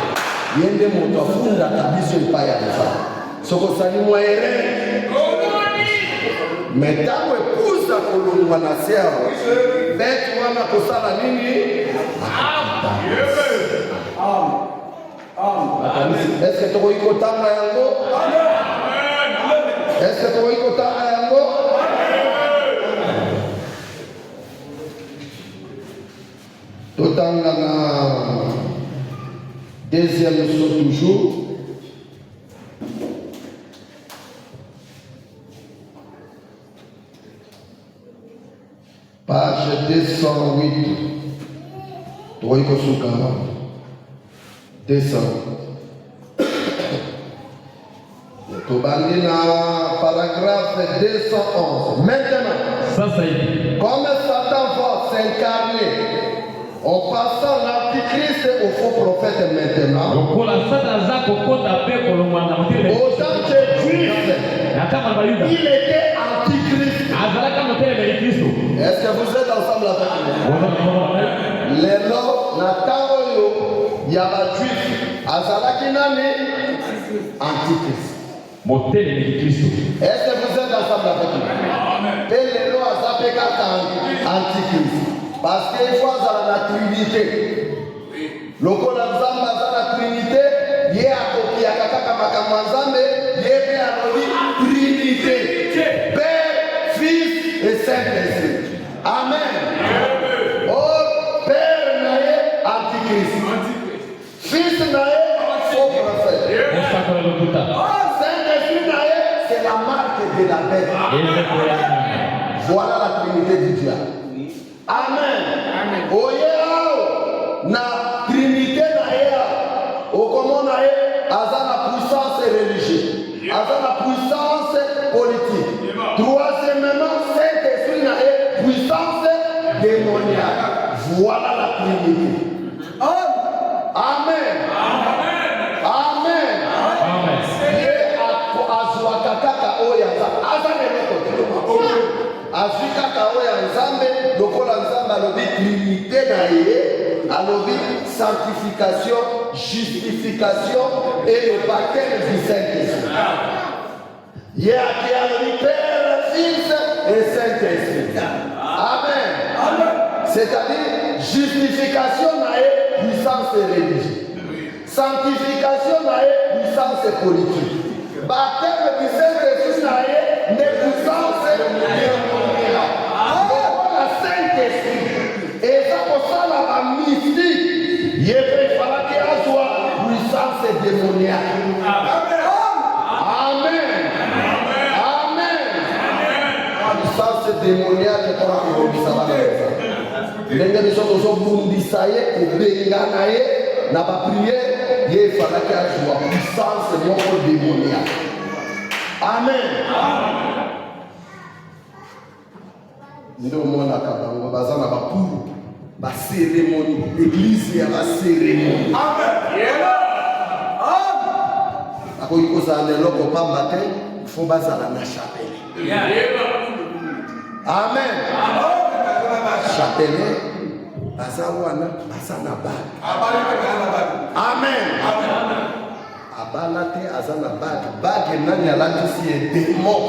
yende moto afundaka biso epai ya nzambe. Soki osali mwa erreur mais ntango ekuza kolongwa na se awa bete wana kosala nini? Est-ce que tokoki kotanga yango? Est-ce que tokoki kotanga yango? Totanga na deuxième saut toujours. Page 208. Toiko Sukama. 200. Tobandi na paragraphe 211. Maintenant, comme Satan va s'incarner en passant l'antichrist au faux prophète maintenant, autant que juif, il était antichrist. Est-ce que vous êtes ensemble avec moi? Les noms, Nathan, il y a un juif, Azalaki nani, antichrist. Est-ce que vous êtes ensemble avec moi? Et les noms, Azapeka antichrist. Parce qu'il faut avoir la trinité. Le Kolazamba dans la trinité, il y a Kokia Kaka Makamazambe, il y a trinité. Père, Fils et Saint-Esprit. Amen. Oh, Père Naé, antichrist. Fils Naé, faux prophète. Saint-Esprit Naé, c'est la marque de la bête. Voilà la trinité du diable. Amen. Oye na trinité na ea okomo na e aza na puissance religieuse, aza na puissance politique. Troisièmement, Saint-Esprit na e puissance démoniaque. Voilà la trinité. Amen. Amen. Amen. Ye azwakaka oya aza neloko te. Azwikaka oya nzambe lokola nzambe alobi trinité na ye, alobi sanctification, justification et le baptême du Saint-Esprit. Ye aki alobi Père, Fils et Saint-Esprit. Amen. C'est-à-dire justification na ye, puissance religieuse. Sanctification na ye, puissance politique. Baptême du Saint-Esprit na ye, ne puissance démoniaque. La Saint-Esprit. Et ça pour ça la mystique. Il fallait qu'il soit puissance démoniaque. Amen. Amen. Puissance démoniaque pour la ndenge biso tozobundisa ye kobengana ye na bapriere ye efalaki azwa puissance moko démoniaque. Amen. Nde omonaka bango baza na bapuru basérémonie, église ya basérémonie. Amen. akoki kozala na eloko pamba te fo bazala na chapele. Amen. Chapele baza wana baza na bage. Amen. Abala te aza na bage. Bage nani alatisi ye démon.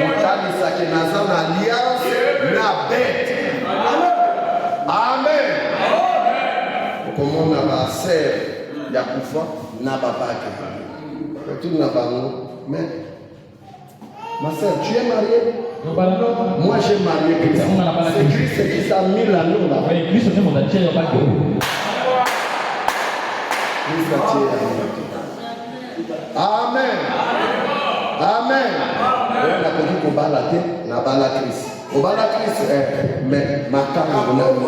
Otalisaki naza na alliance na bête. Amen. Okomona baser ya kufa na babage. Tout na bango. Mais ma sœur, tu es mariée? Moi j'ai marié Christ. C'est Christ qui t'a mis l'anneau là. Christ a tiré l'anneau. Amen. Amen. On a connu qu'on bat la tête, on a bat la Christ. On bat la Christ, mais ma femme on a une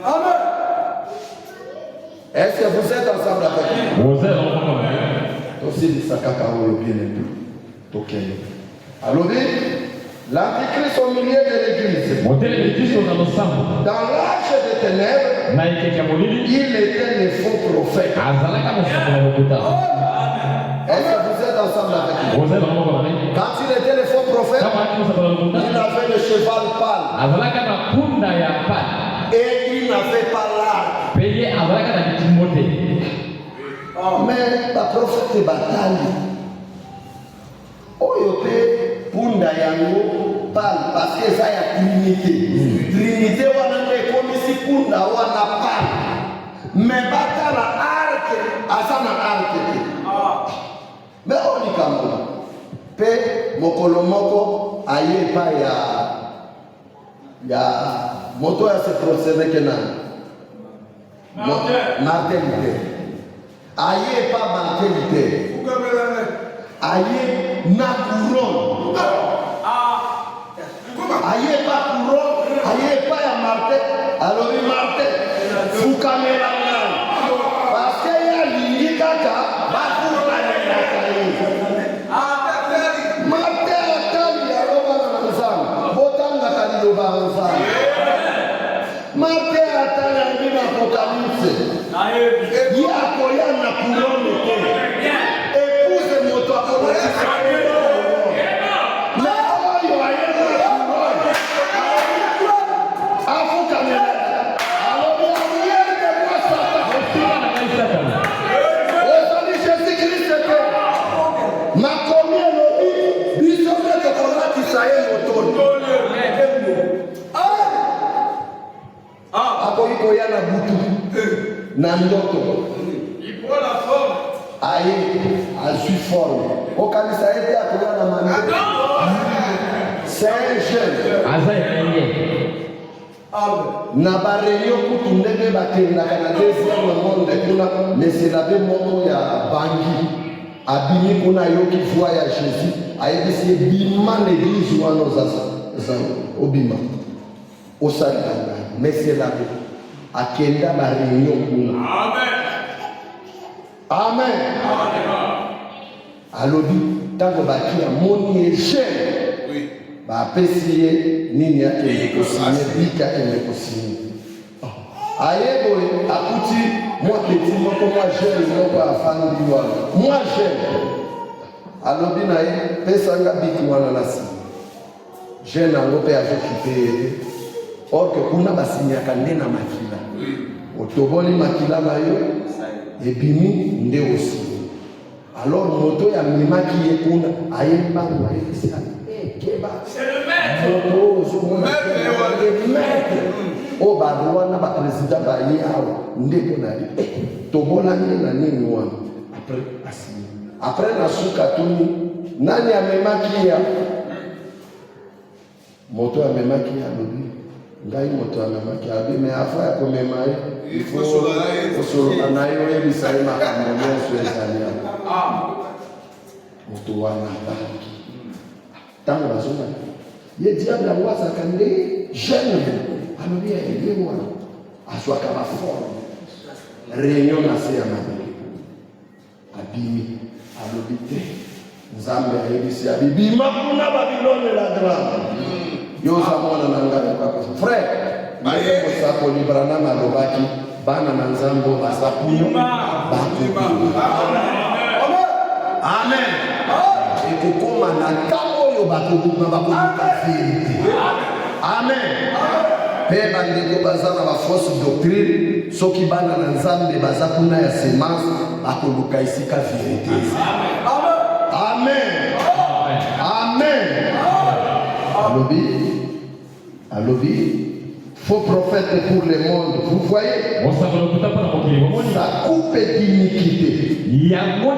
Amen. Est-ce que vous êtes ensemble avec moi? Vous êtes ensemble. Aussi, ça caca ou bien les deux. Alors, l'Antichrist au milieu de l'église. Dans l'âge des ténèbres, il était le faux prophète. Est-ce que vous êtes ensemble avec moi? Quand il était le faux prophète, il avait le cheval pâle. Et il n'avait pas l'arc. Mais le prophète est bataille. Oyote punda yango pal parce que ça y a trinité. Trinité wana me comme si punda wana pal. Mais batala arc asana arc. Mais on y kamona. Pe mokolo moko aye pa ya moto ya se procéder kena. Martin. Aye pa Martin. Aye na couronne. Aye pas couronne. Aye pas ya Martin. Alors il Martin. Vous caméra là. Parce qu'il y a l'indi kaka. Ba couronne na kaye. Martin atali ya roba na nzamba. Botanga kali roba nzamba. Martin atali ya ndina apocalypse. Ya koya na couronne te. Na ndoto il prend la forme aye a su forme au kanisa ete akoya na mani c'est un jeune na ba réunion kutu ndenge bakendaka na deuxième monde kuna mais c'est la même moko ya bangi abimi kuna yoki voix ya Jésus ayebisi bima l'église wana za obima osalika mais c'est la même akenda ba réunion kuna. Amen. Alobi tango bakia moni ejeune. Ba pesiye nini yake kosinye bika ene kosinye. Ayebo akuti moi petit moko moi jeune moko afandi wana. Moi jeune. Alobi na ye pesanga biki wana nasi. Jeune angope azokipe. Or que kuna basinyaka ndena makila. Otoboli makila na yo ebimi nde aussi. Alors moto ya mimaki ye kuna ayemba ngwa yesa. Keba. C'est le maître. Maître. O barua na ba président ba ye awo ndeko na li. Tobola na nini wana. Après asini. Après na suka tuni nani amemaki ya moto amemaki ya lobi. Ngai moto amemaki abi me afa ya komemaye il faut solo anayo ebisa ema kamonya swezania moto wana banki tango bazona ye diable awaza kande jeune alobi ye wana aswa kama forme réunion na se ya mabe abimi alobi te nzambe ayebisi abibi makuna Babylone la grande. Yo samona na ngana kwa frère. Maye musako librana malobaki bana na nzambo bazakuma amen ekokoma na ntango oyo bakokuma vérité amen mpe bandeko baza na bafausse doctrine soki bana na nzambe baza kuna ya semence bakoluka esika vérité amen amen alobi faux prophète pour le monde, vous voyez, ça coupe d'iniquité. Pour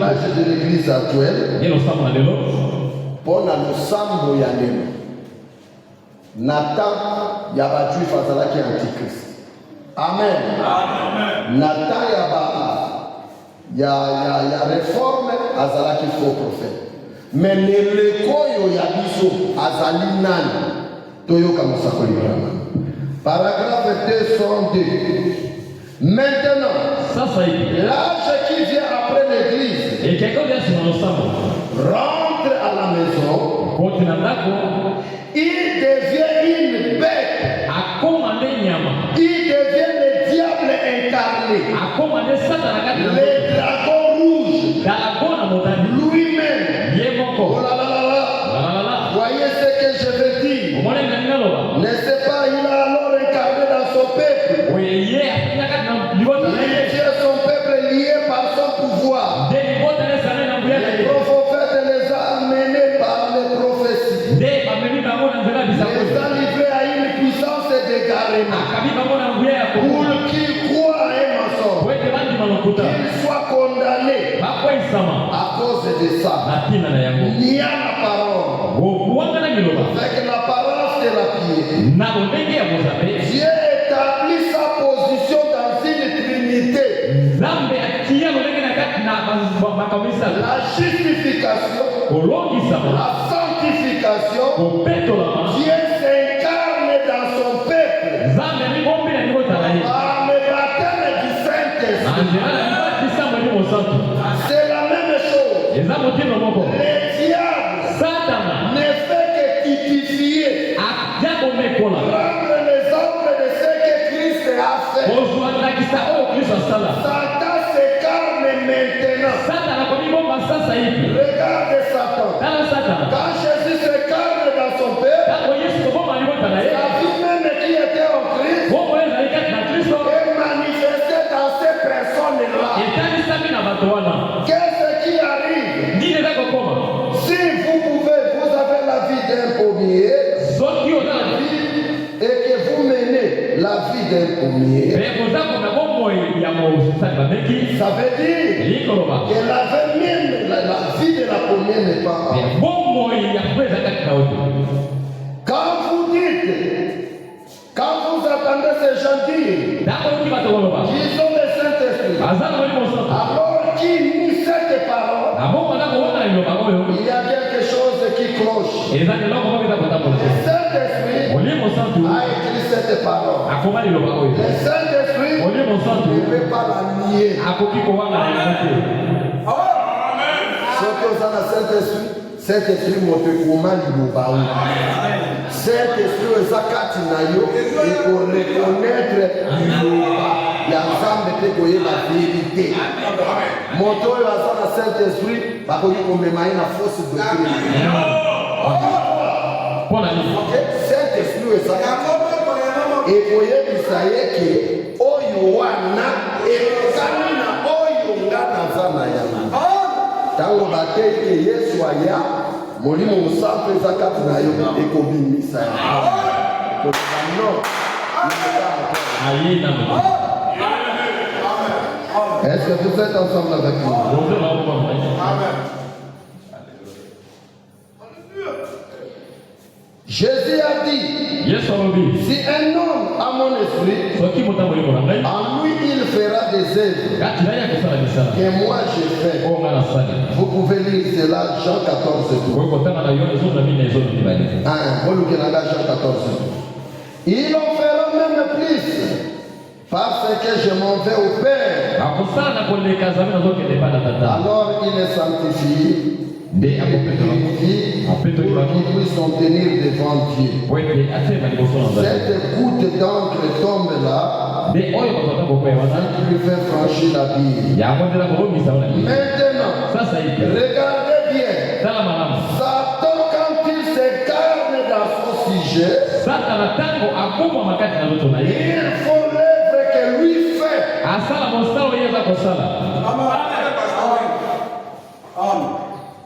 l'âge de l'église actuelle, pour le sambo yaneno, Nathan yabatui fazala qui antichrist. Amen. Nathan ya réforme azala qui faux prophète. Mais le koyo yabiso azali nani. Toyoka Mosakoli Brahma. Paragraphe 202. Maintenant, l'âge qui vient après l'église rentre à la maison, il devient une bête, il devient le diable incarné, le dragon rouge, lui-même. Oh là là là là. Voyez ce que je veux dire. N'est-ce pas, il a alors incarné dans son peuple. Il tient son peuple lié par son pouvoir. Les prophètes les a amenés par les prophéties. Les a livrés à une puissance d'égarement. Pour qu'ils croient à un mensonge, qu'ils soient condamnés à cause de ça. Ni à la parole. Avec l'apparence de la pierre. Dieu établit sa position dans une trinité. La justification, la sanctification, Dieu s'incarne dans son peuple. Par le baptême du Saint-Esprit. C'est la même chose. Le diable ne fait que typifier, prendre les œuvres de ce que Christ a fait. Satan s'incarne maintenant. Regarde Satan. Quand Jésus s'incarne dans son peuple, la vie même qui était en Christ est manifestée dans ces personnes-là. Qu'est-ce qui arrive? Si vous pouvez, vous avez la vie d'un pommier et que vous menez la vie d'un pommier, ça veut dire que la vie de la pommier n'est pas en. Quand vous dites, quand vous entendez ces gens dire qu'ils ont le Saint-Esprit, alors qui nie cette parole, il y a quelque chose qui cloche. Le Saint-Esprit a écrit cette parole. Le Saint-Esprit ne peut pas la nier. Sauf que dans le Saint-Esprit, Saint-Esprit montre comment il nous va. Saint-Esprit est zakatinayo et pour reconnaître il y a ensemble de la vérité. Montre dans le Saint-Esprit, parce qu'on met une fausse doctrine. Saint-Esprit est zakatinayo et pour y dire que Oyoana et Kanina Oyongana Zanayana. Tango batei que Yesu aya molimo musafu zakati na yo ekobimisa ya non est-ce que vous êtes ensemble avec nous? Amen. Jésus a dit, si un homme a mon esprit, en lui il fera des œuvres que moi je fais. Vous pouvez lire cela, Jean 14. Jean 14. Il en fera même plus, parce que je m'en vais au Père. Alors il est sanctifié. Pour qu'ils puissent en tenir devant Dieu. Cette goutte d'encre tombe là lui fait franchir l'abîme. Maintenant, regardez bien. Satan, quand il s'écarne dans son sujet, il faut l'œuvre que lui fait.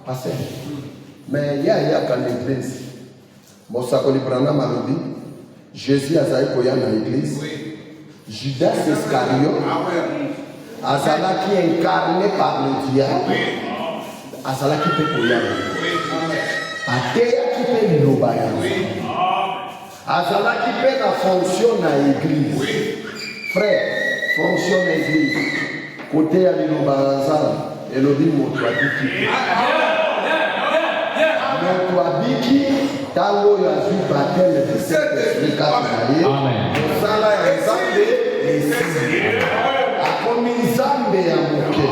Passez. Mais il y a quand l'église. Mosakoli Branham Malobi, Jésus Azaï Koya dans l'église. Judas Iscariot, Azala qui est incarné par le diable. Azala qui peut Koya. Ateya qui peut l'Obaya. Azala qui peut la fonction dans l'église. Frère, fonction dans l'église. Côté à l'Obaya, et le dit mon toi qui. Motoabiki, tango ya zu baptême de Saint-Esprit katanaye. Osala ya nzambe esili. Akomi nzambe ya moke.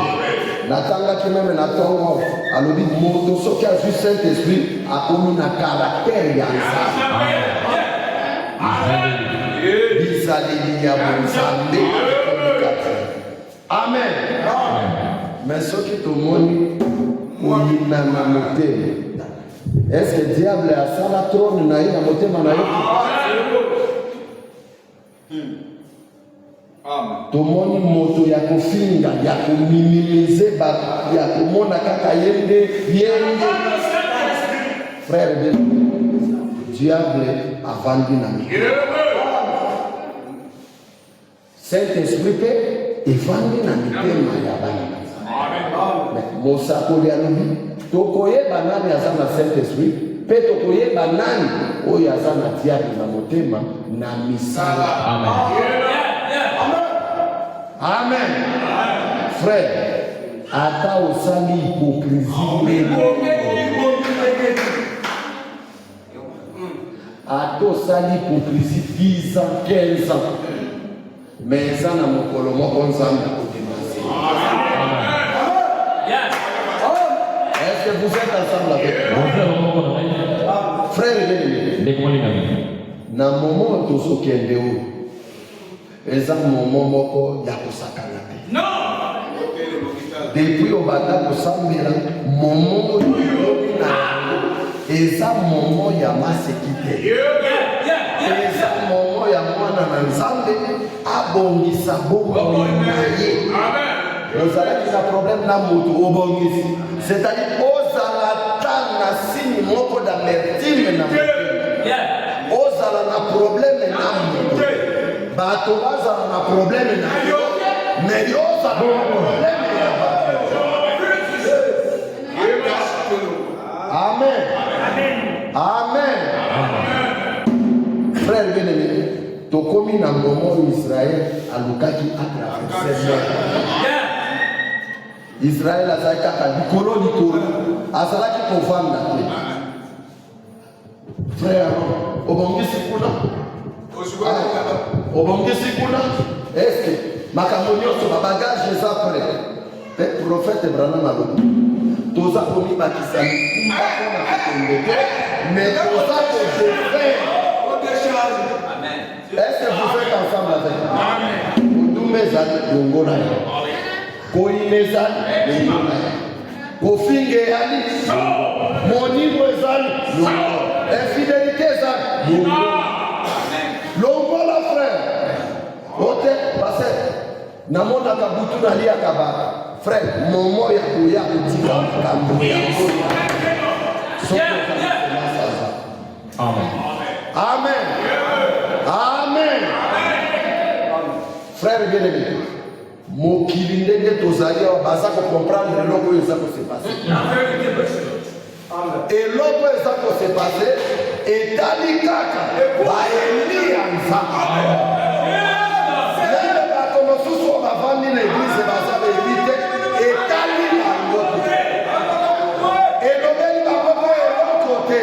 Natangaki meme na tongo alobi moto soki azwi Saint-Esprit akomi na caractère ya nzambe. Bizaleli ya bonzambe. Amen. Mais soki tomoni oyina na motema. Est-ce que le diable a ça la trône na ina motema na yo? Tomoni moto ya kofinga ya kominimize bato ya komona kaka yende. Frère bien, diable a vendu na mi. Saint-Esprit pe evandi na mitema ya bana. Mosakoli alobi tokoyeba nani aza na Saint-Esprit pe tokoyeba nani oyo aza na diable na motema na misala. Amen. Frère, ata osali hypocrisie, ata osali hypocrisie 10 ans, 15 ans, mais eza na mokolo moko nzambe akodemase. Est-ce que vous êtes ensemble avec moi? Frère, na moment tozokende oyo eza moment moko ya kosakana te. Depuis obanda kosambela moment oyo na eza moment ya masekite. Eza moment ya mwana na nzambe abongisa bongo na ye. Ozalaki na problème na moto obongisi. C'est-à-dire ozala na signe moko d'amertume na moto. Ozala na problème na moto. Bato bazala na problème na yo. Mais yo ozala na problème na bato. Amen. Amen. Frère bien-aimé, tokomi na moment Israël alukaki atraverser. Israël azalaki kaka likolo azalaki kovanda te. Frère, obongisi kuna est-ce que makambo nyonso babagage eza prêt? Le prophète Branham alobi toza komibakisa mikumba mpona kokende te, mais toza kodefaire. Est-ce que vous êtes ensemble avec moi? Kodume ezali longo na yo, koyina ezali longo na yo, kofinga eyali monimo ezali longo, infidélité ezali longo. Longo la frère ote parce namonaka butu naliaka baka frère momo ya koya kotika makambo yango. Amen. Amen. Amen. Frère bien-aimé, mokili ndenge tozali baza ko comprendre eloko oyo eza kose passer. Eloko eza kose passer etali kaka baeli ya nzambe. Lelo bato mosusu bavandi na eglise baza baelite etali bango te. Elobeli bango mpo eloko te.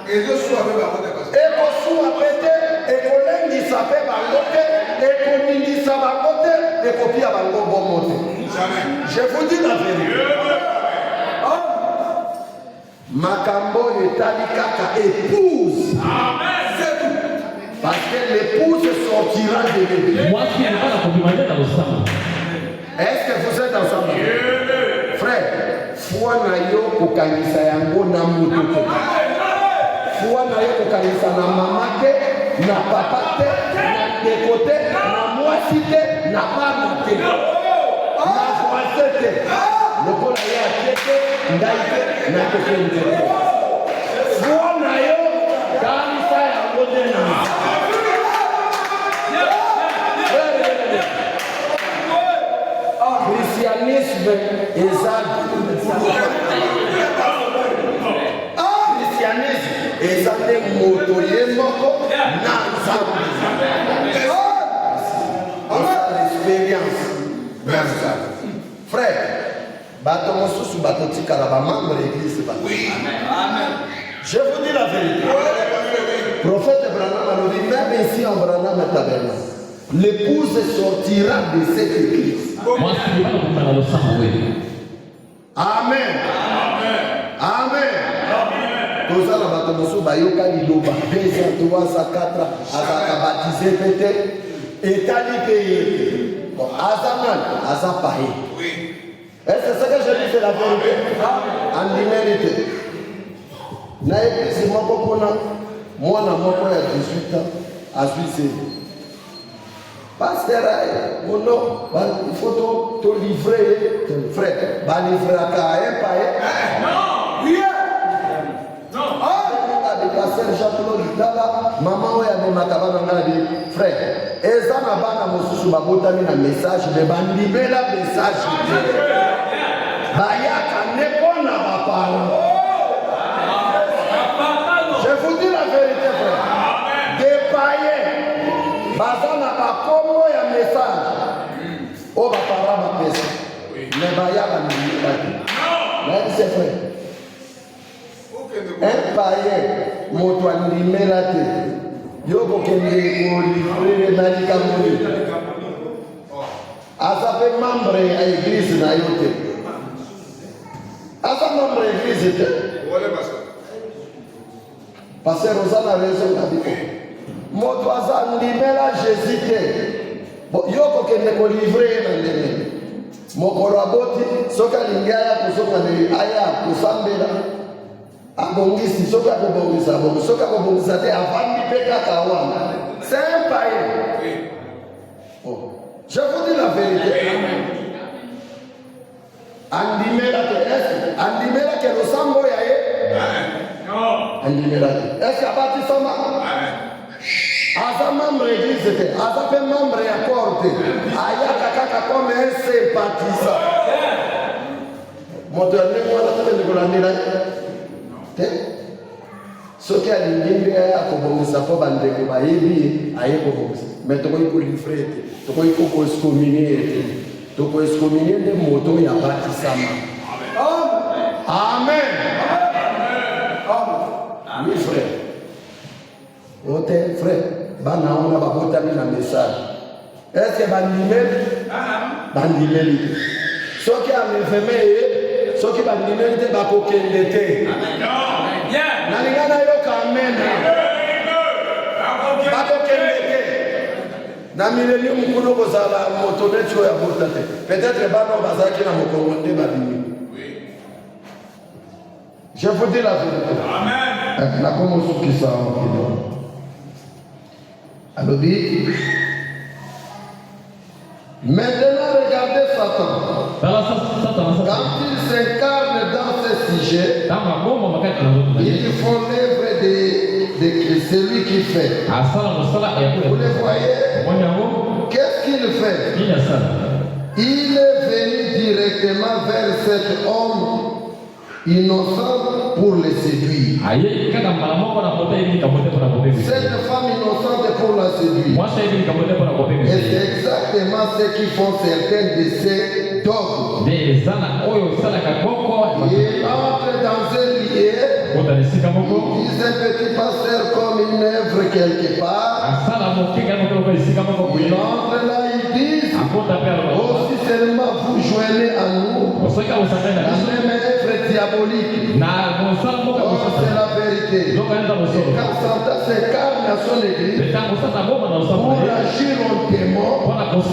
Ekosuwa pete, ekolengisa pe bango te, ekoningisa bango te, ekopia bango bomo te. Je vous dis la vérité. Makambo etali kaka épouse. Parce que l'épouse sortira de l'église. Est-ce que vous êtes ensemble? Frère, foi na yo kokanisa yango na moto te. Foi na yo kokanisa na mama te, na papa te, na décoté, na mwasi te, na bana te. Na voisin te. Lokola ya tete, ndai te, na kokende te. Foi na yo kanisa yango te na moto. Christianisme est un moto yemoko na nzambe. L'expérience dans frère, bato mosusu bato tikala ba membre de l'église bato. Je vous dis la vérité. Prophète Branham a dit même ici en Branham tabernacle, l'épouse sortira de cette église. Amen. Amen. Tous les gens bayoka liloba 2 ans 3 ans 4 ans azaka baptisé peut-être etali payé. Bon, azaman azapaye. Est-ce que ce que je dis c'est la vérité? En vérité. Na église moko pona mwana moko ya 18 ans à Suisse. Pasteur, il faut te livrer, frère. Va livrer à Kaye, non, oui. Non. Pasteur Jean-Claude Dala, maman, oui, avec ma cabane, frère. Et ça n'a pas de message, mais la message. Je vous dis la vérité, frère. Des païens. Bazana ba kombo ya message. O ba para ba pesa. Mais ba ya ba ni ba. Mais c'est vrai. Un païen moto animela te. Yoko kende ko livrer na likamoni. Asa pe membre à église na yote. Asa membre église te. Pasteur Rosanna raison na biko. Moto aza ndimela Jésus te. Yoko kende ko livrer na ndeme. Mokolo aboti soka lingaya kusoka ne aya kusambela. Abongisi soka ko bongisa bongo soka ko bongisa te avandi peka kawana. C'est un païen. Oh. Je vous dis la vérité. Andimela te andimela ke losambo ya ye. Non. Andimela te. Est-ce abati soma? Aza membre église te, aza pe membre ya corps te, ayaka kaka comme un sympathisant. Moto ya ndenge wana te ndikolandela te. Soki alingi akobongisa po bandeko bayebi aye kobongisa. Mais tokoki kolivre te, tokoki koexcommunier te, tokoexcommunier nde moto ya batisama. Amen. Oui frère. Ote frère, bana on a babotami na message. Est-ce que bandimeli? Soki amefeme soki bandimeli te bakokende te. Nalingana yo kamen. Bakokende te. Na millennium kuno kozala motonecho ya botate. Peut-être bana bazaki na mokonde babimi. Je vous dis la vérité. Amen. Na komo soki sa on. Alors, maintenant, regardez Satan. Quand il s'incarne dans ce sujet, ils font l'œuvre de celui qui fait. Vous le voyez? Qu'est-ce qu'il fait? Il est venu directement vers cet homme innocent pour le séduire. Cette femme innocente pour la séduire. Et c'est exactement ce qu'ils font certains de ces dogmes. Il entre dans un lieu, il dit un petit pasteur comme une œuvre quelque part. Il entre là, il dit aussi seulement vous joignez à nous la même œuvre diabolique. C'est la vérité. été. Quand Satan s'incarne à son église pour agir en démon, alors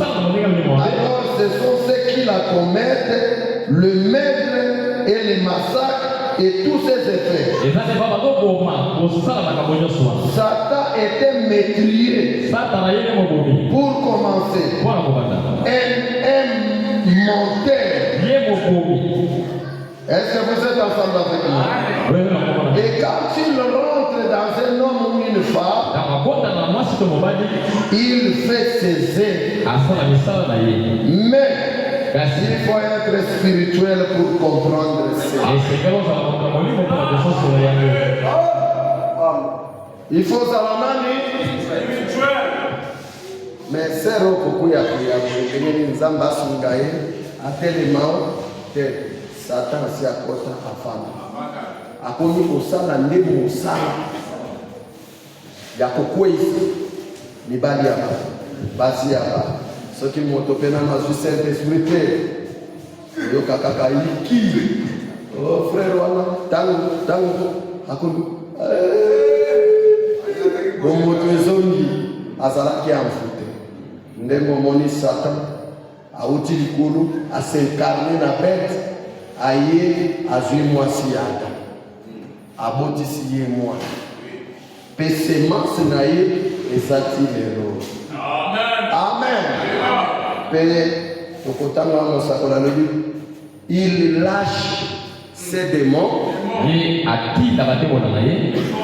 ce sont ceux qui la commettent, le maître et les massacres et tous ses effets. Satan était métrier. Pour commencer, un menteur. Est-ce que vous êtes ensemble avec moi? Et quand il rentre dans un homme ou une femme, il fait ses œuvres. Mais il faut être spirituel pour comprendre cela. Il faut salamani. Mais c'est beaucoup ya kuya nzamba sungaye atelemao te Satan si akota afana. Akomi kosala ndebo mosala ya kokwezi mibali ya basi ya soki moto pena na Saint-Esprit te yo kaka iki oh frère wana tango akomi bon moto ezongi azalaki amfute ndenge omoni Satan auti likolo asincarne na bête aye azwi mwasi yaka abotisi ye mwana pe semence na ye ezati lelo. Amen. Pe tokotanga mosakolo alobi il lâche ces démons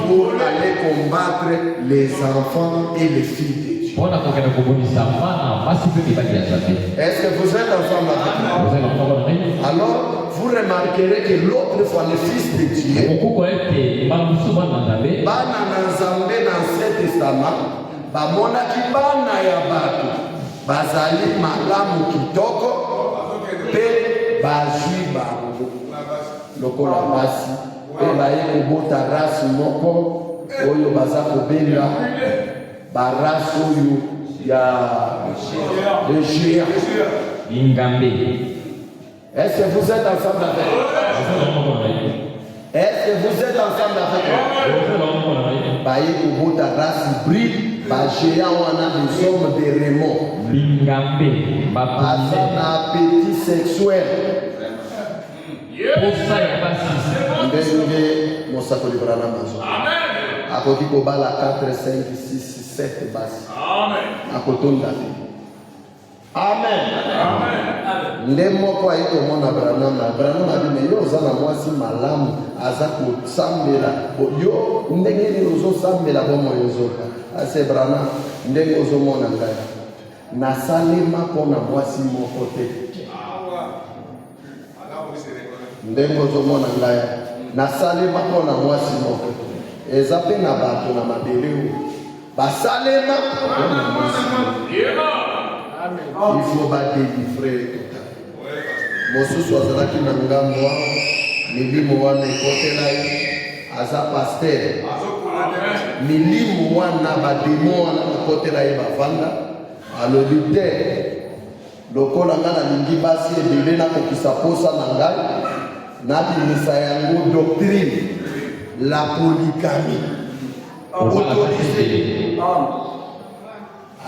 pour aller combattre les enfants et les filles de Dieu. Est-ce que vous êtes ensemble avec moi? Alors, vous remarquerez que l'autre fois, le Fils de Dieu, bana nzambe dans l'Ancien Testament, bamonaki bana ya bato, bazali malamu kitoko, pe bazwi bango. Lokola basi, pe baye kobota race moko, oyo baza kobenga, barace oyo ya de géant. Est-ce que vous êtes ensemble avec moi? Est-ce que vous êtes ensemble avec moi? Baye kobota race hybride, ba géant wana des hommes de Raymond. Baza na appétit sexuel. Ndenge mosakoli brana mazo. Akoki kobala 4, 5, 6, 7 basi. Akotonda te. Amen. Nde moko ayiko mona Branham abime yo ozana mwasi malamu aza kosambela yo ndenge ni ozosambela bomo yozoka ase Branham ndenge ozomona ngai nasalema mpona mwasi moko te ndenge ozomona ngai nasalema mpona mwasi moko te eza mpe na bato na mabele basalema mpona mwasi. Il faut délivrer. Mosusu azalaki na ngambo milimo wana ekotela ye aza pasteur. Milimo wana bademo wana ekotela ye bavanda alobi te lokola nga nalingi basi ebele nakokisa posa na ngai nabimisa yango doctrine la polygamie autorisé.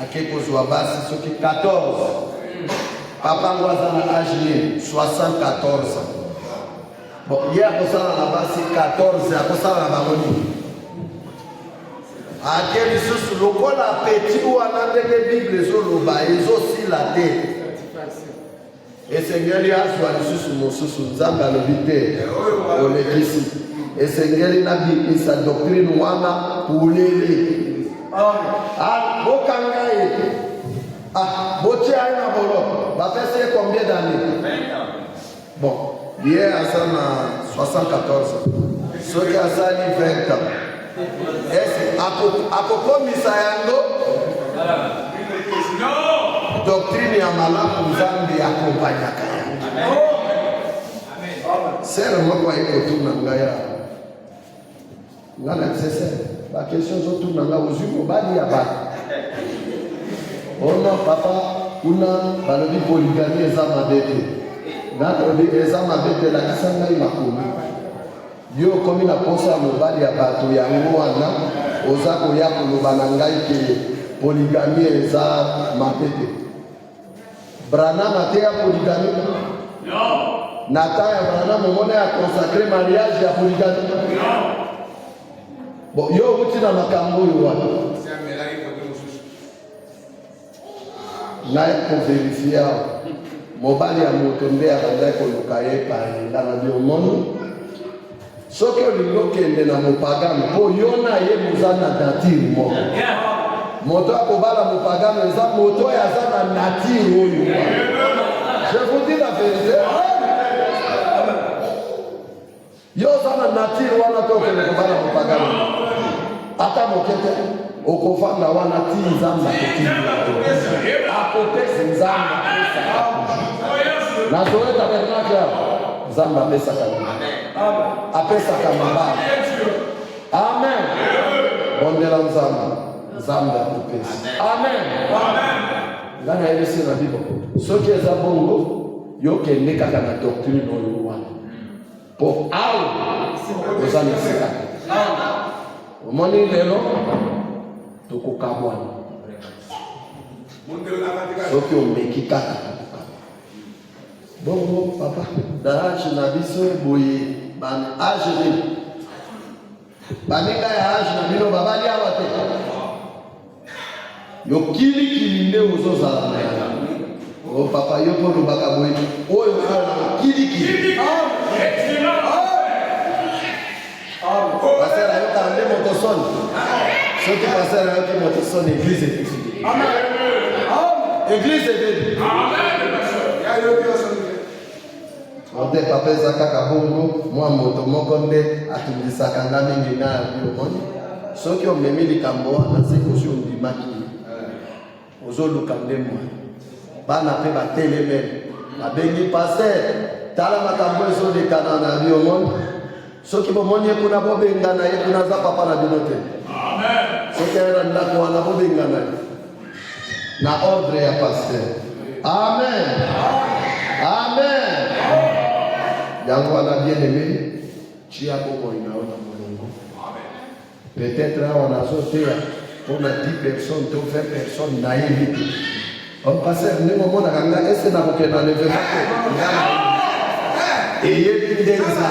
Ake kozwa basi soki 14 papa ngo aza na âge 74 bon ye akosala na basi 14 akosala na bango nini ake lisusu lokola peti wana ndenge bible ezoloba ezosila te esengeli azwa lisusu mosusu nzambe alobi te olekisi esengeli nabimisa doctrine wana polele. Bokanga ye. Botia na bolo. Va faire combien d'années? Bon, hier à ça na 74. Ce qui a ça 20 ans. Est-ce akoko misayango? Doctrine ya malamu nzambe akompanya kaya. C'est le mot quoi iko tuna ngaya. Ngana c'est la question est autour de la aux bali ya ba. Oh non papa, una balobi polygamie ezama bete. Na lobi ezama bete la kisanga imakomi. Yo komi na posa mobali ya bato yango wana oza koya koloba na ngai ke polygamie eza mapete. Branham ateya polygamie? Non. Nata ya Branham omona ya consacré mariage ya polygamie? Non. Bon, yo uti na makambo yo wana. Naye kovérifia mobali ya moto nde abandai koluka ye paenda na biomono. Soki olingi okende na mopagano mpo yo na ye moza na nature moko. Moto akobala mopagano eza moto oyo aza na nature oyo. Je vous dis la vérité. Yo oza na nature wana to okende kobala mopagano. Ata mokete okofanda wana ti nzambe akotindi. Akopesi nzambe na zoe tabernacle nzambe apesaka apesaka mabaya. Amen. Bondela nzambe akopesi. Amen. Nga na yebisi na bibo soki eza bongo yokende kaka na doctrine oyo wana po awa oza na sika. Omoni lelo tokokamwana soki omeki kaka bongo papa daage na biso boye age nini baninga ya age na bino babali awa te yo kilikili nde ozozala na yango. O papa yo mpo olobaka boye oyo ozala kilikili pasteur ayokaka nde motosoni soki pasteur ayoki motosoni église ekutili église ebebi ote papa eza kaka bongo mwa moto moko nde atundisaka nga mingi nga ya biomoni. Soki omemi likambo wana se kosi ondimaki ozoluka nde mwa bana mpe bateleme babengi pasteur tala makambo ezolekana na biomoni. Soki bomoni ye kuna bobengana ye kuna aza papa na bino te. Soki aye na ndako wana bobengana ye na ordre ya pasteur. Amen. Amen. Yango wana bien aimé chia bomoi na ona molongo. Peut-être on a sauté pour 10 personnes, 20 personnes na yebi. On pasteur ni mo mona kanga ese na kokena l'événement. Et yebi ndenza.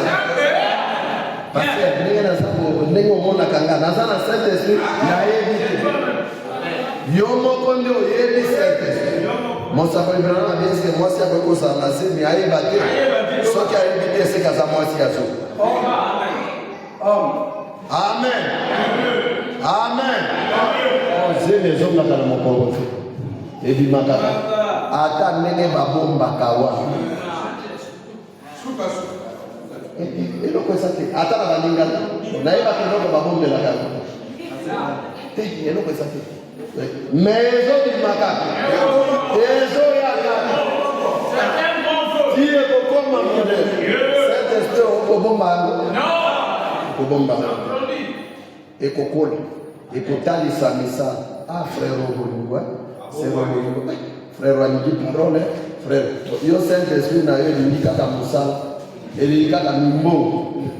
Pasteur ndenge na sabo ndenge omona kanga naza na Saint-Esprit na yebi. Yo moko nde oyebi Saint-Esprit. Monsako Ibrahim a dit que moi si avec ça na se mi ayeba te. Soki ayebi te se kaza moi si azo. Amen. Amen. C'est les hommes là dans mon corps. Et dit makaka. Ata nene babomba kawa. Et le quoi ça te? Ata na baninga. Na yeba ke no babombe la kawa. Te, et le quoi ça te? Mais les autres dit makaka. Les autres ya kaka. Dieu ko koma mode. Cet esprit ko bomba. Non. Ko bomba. Et kokola et kotalisa misala. Ah frère Obolingwa, c'est Obolingwa. Frère Waniki parole, frère. Yo Saint-Esprit na yo limika ka musala. Elimika ka mimbo.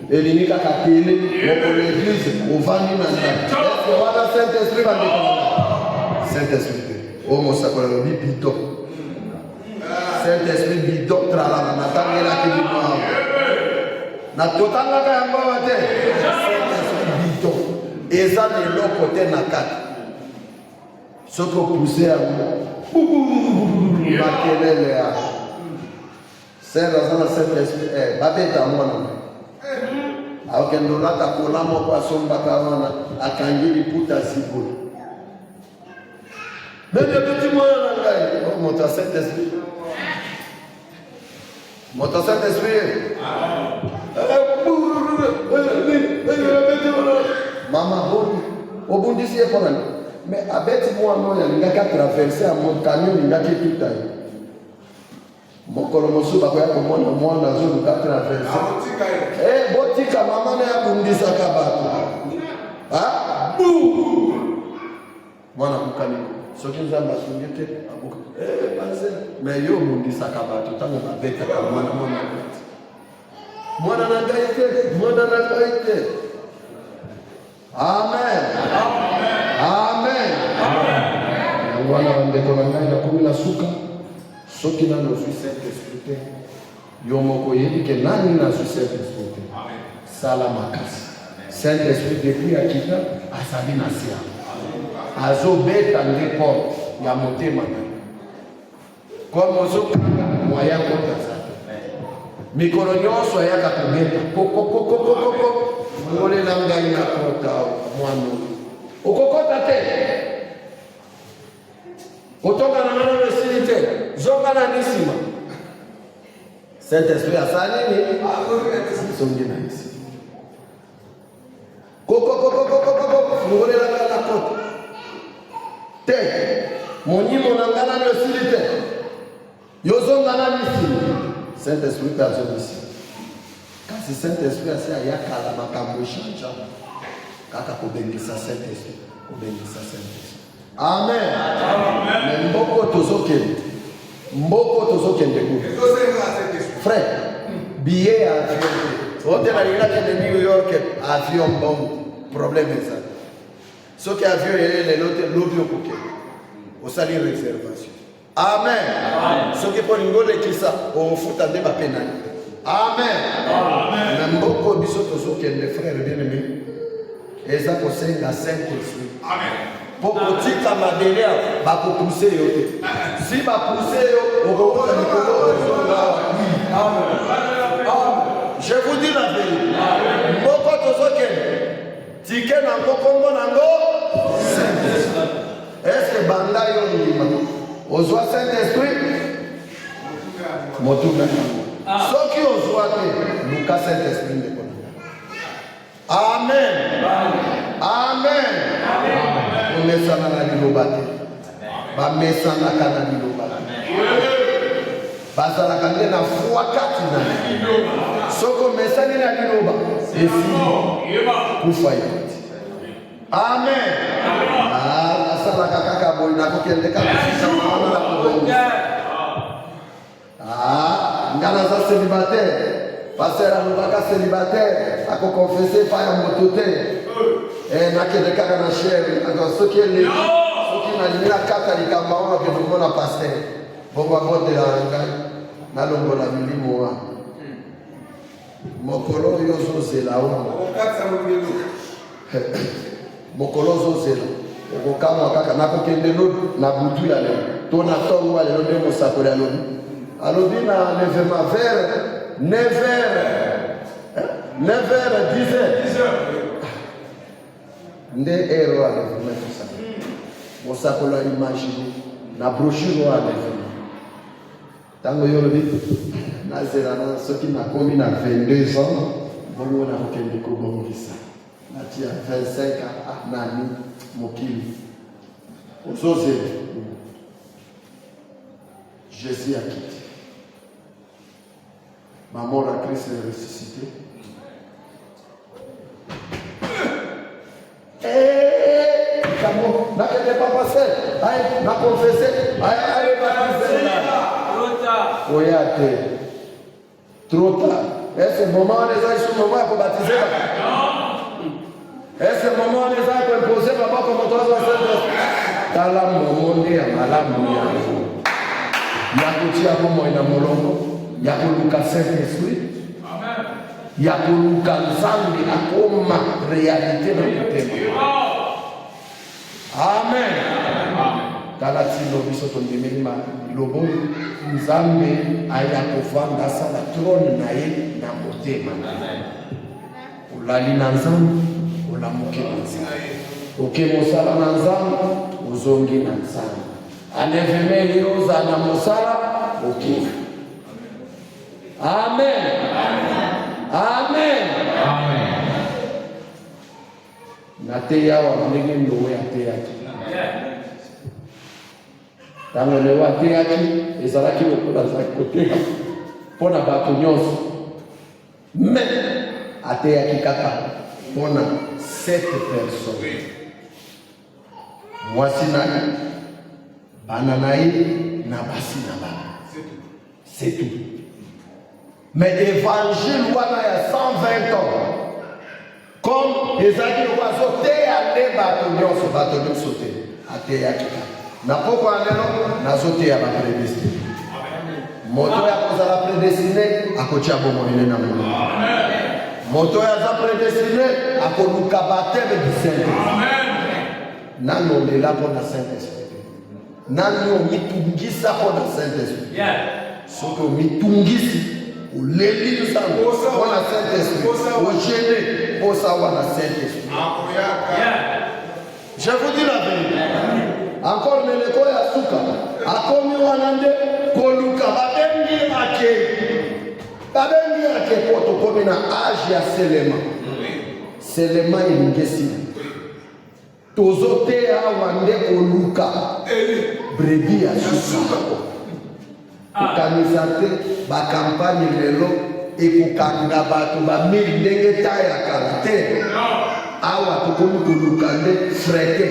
Elimika ka tele, moko l'église, ovani na nda. Est-ce que wana Saint-Esprit va décoller? Saint-Esprit. O mosakolo bi bito. Saint-Esprit bito trala na tangela ki bito. Na totanga ka yango wate. Saint-Esprit bito. Eza de l'autre côté na kati. Ce que vous poussez à vous. Makelele ya. C'est la Saint-Esprit. Babeta mwana. Akendo lata kola moko asomba kawana akangili puta sibuli. Bébé petit moyen na ngai. Oh mon Saint-Esprit. Mon Saint-Esprit. Maman bondi. Obundi si eponani. Mais avec moi, non, il y a traversé à mon camion, il y a tout à l'heure. Mon colomoso, il y a moi, dans zone de traverser. Eh, botika, maman, il y a bundi sakabato. Ah, bouh! Moi, dans mon camion. Ce qui nous a basculé, mais yo bundi sakabato, tant qu'on a bête à moi, moi, dans Amen. Amen. Voilà, on décolle la commune à Souka. Ce qui n'a pas su Saint-Esprit. Yomoko yebi que nani n'a su Saint-Esprit. Salamakas. Saint-Esprit depuis Akita, Asabi Nasia. Azobeta n'importe. Yamotema. Comme Ozoka, moyen contre ça. Mikolo nyonso ayaka kubeta kokokokokoko ngole langa inakota mwanu okokota te otoka na mano mesilite zonga na nisima Saint-Esprit asani ni songi na isi kokokokokoko ngole langa nakota te monimo nangana mesilite yozonga na nisima Saint-Esprit a besoin ici. Quand c'est Saint-Esprit, il y a un makambo change. Quand il y a Saint-Esprit, il y a Saint-Esprit. Amen. Mais mboko tozo kende. Frère, billet avion. Hôtel à New York, avion bon. Problème est ça. Ce qui avion est l'autre côté. Au salut réservation. Amen. Ce qui est pour une bonne église, on fout à débat pénal. Amen. Même beaucoup de choses qui les frères bien-aimés, et ça conseille la Saint-Esprit. Amen. Pour que tu aies ma derrière, va pousser. Si va pousser, on va voir le je vous dis la vérité. Beaucoup de choses qui tiennent encore Saint-Esprit. Est-ce que Banda yon Ozoa Saint-Esprit, Motouna. Ce qui ozoa Lucas Saint-Esprit. Amen. Amen. On met ça dans la dilobate. On met ça dans la dilobate. Basa la kande na foi katina. Soko met ça dans la dilobate. C'est fini. Kufa yote. Amen. Ah, ça la kaka boy na kokende kabisa mwana la kubonga. Ah, ngana za célibataire. Pasteur Alubaka célibataire, a confessé par un motote. Et n'a que des cas dans la chair. Alors, ce qui est les ceux qui n'a la carte à l'Ikamba, que nous avons pasteur. Bon, on va de la langue. N'a l'ombre la mili moa. Mokolo yozo zela. Mokolo yozo zela. Okokama kaka na kokende lo na butu ya lelo. Tona tongo ya lelo ndemo sakole ya lelo. Alobi na levement vers 9h, 10h. Nde ero a levement tout ça. Mosakola imagine na brochure a levement. Tango yolobi na zela na soki na komi na 22 ans, bongo na kokende ko bongisa. Na tia 25 ans nani mokili. Osose. Jésus a quitté. Ma mort à Christ est ressuscité. Et comment n'a pas passé, n'a confessé, n'a pas confessé. Trop tard. Est-ce le moment où les gens sont moment pour baptiser? Est-ce le moment où les gens pour imposer papa comme toi dois faire? Dans la monde et à la monde. Yakuti ya momo ina molongo. Yakuluka Saint-Esprit. Yakuluka Nzambi akoma réalité dans le thème. Amen. Kalati lobi soto ndimema lobo Nzambi ayakofanda sala trône na ye na motema. Ulali na Nzambi, ulamuke na Nzambi. Ukimosala na Nzambi, uzongi na Nzambi. Aneveme yoza na mosala, okay. Amen. Amen. Amen. Nateya wa mlenge ndowe ateyaki. Tango lewa ateyaki, ezalaki lokola za koteya. Pona bato nyonso. Mais ateyaki kaka pona 7 personnes. Mwasi nani, bana naye na basi na bana. C'est tout. Mais l'évangile, il y a 120 ans. Comme les amis oiseaux, t'es allé bâtonnion sauter. À Théaki. N'a pas quoi aller, n'a sauté à la prédestinée. Moto ya kozala prédestiné akotia bomolele na molo. Moto ya za prédestiné akoluka baptême du Saint-Esprit. Nano lela pour la Saint-Esprit. Nano mitungisa pour la Saint-Esprit. Soko mitungisi uleli sango pour la Saint-Esprit. Au gêner pour savoir la Saint-Esprit. Je vous dis la vérité. Encore meleko ya suka akomi wanande koluka babengi ake poto komi na age ya selema selema ingesi tozote awande koluka brevi ya suka kokanisa te bakampagne lelo ekokanga bato bamili ndenge tayaka te awa tokomi koluka nde frete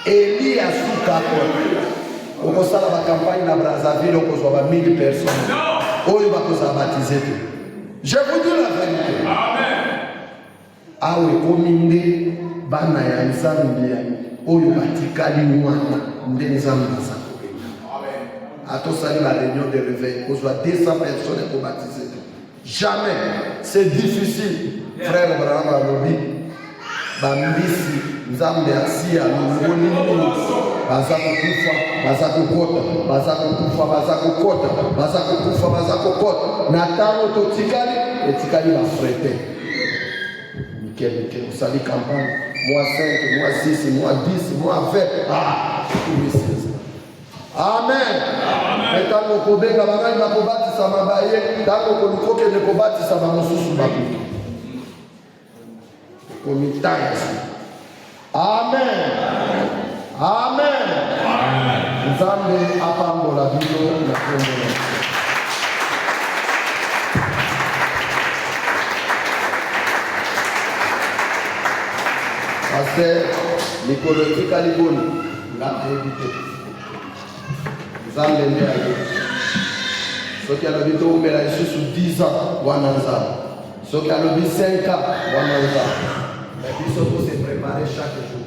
Eli a suka kwa. Okosala ba campagne na Brazzaville okozwa ba 1000 personnes. Oyo bakoza baptiser. Je vous dis la vérité. Amen. Awe kominde bana ya nzambe ya oyo batikali mwana nde nzambe za. Amen. Atosali la réunion de réveil okozwa 200 personnes pour baptiser. Jamais. C'est difficile. Frère Abraham Alobi bambisi nzambe asia lungoni baza kukufa baza kokota baza kukufa baza kokota baza kukufa baza kokota na tango totikali etikali ba frete Mikel usali campagne mois 5 mois 6 mois 10 mois 20 Amen. Amen. Tango kobenga bangai bakobatisa mabaye tango kolikoke ne kobatisa bamosusu bakuta komitaya. Amen. Amen. Nzambe apambola bino na kombo. Pasteur Nicolas Kaliboni la évité. Nzambe ndiye ayo. Soki alobito umela isusu 10 ans wananza. Soki alobi 5 ans wananza. Mais il faut se préparer chaque jour.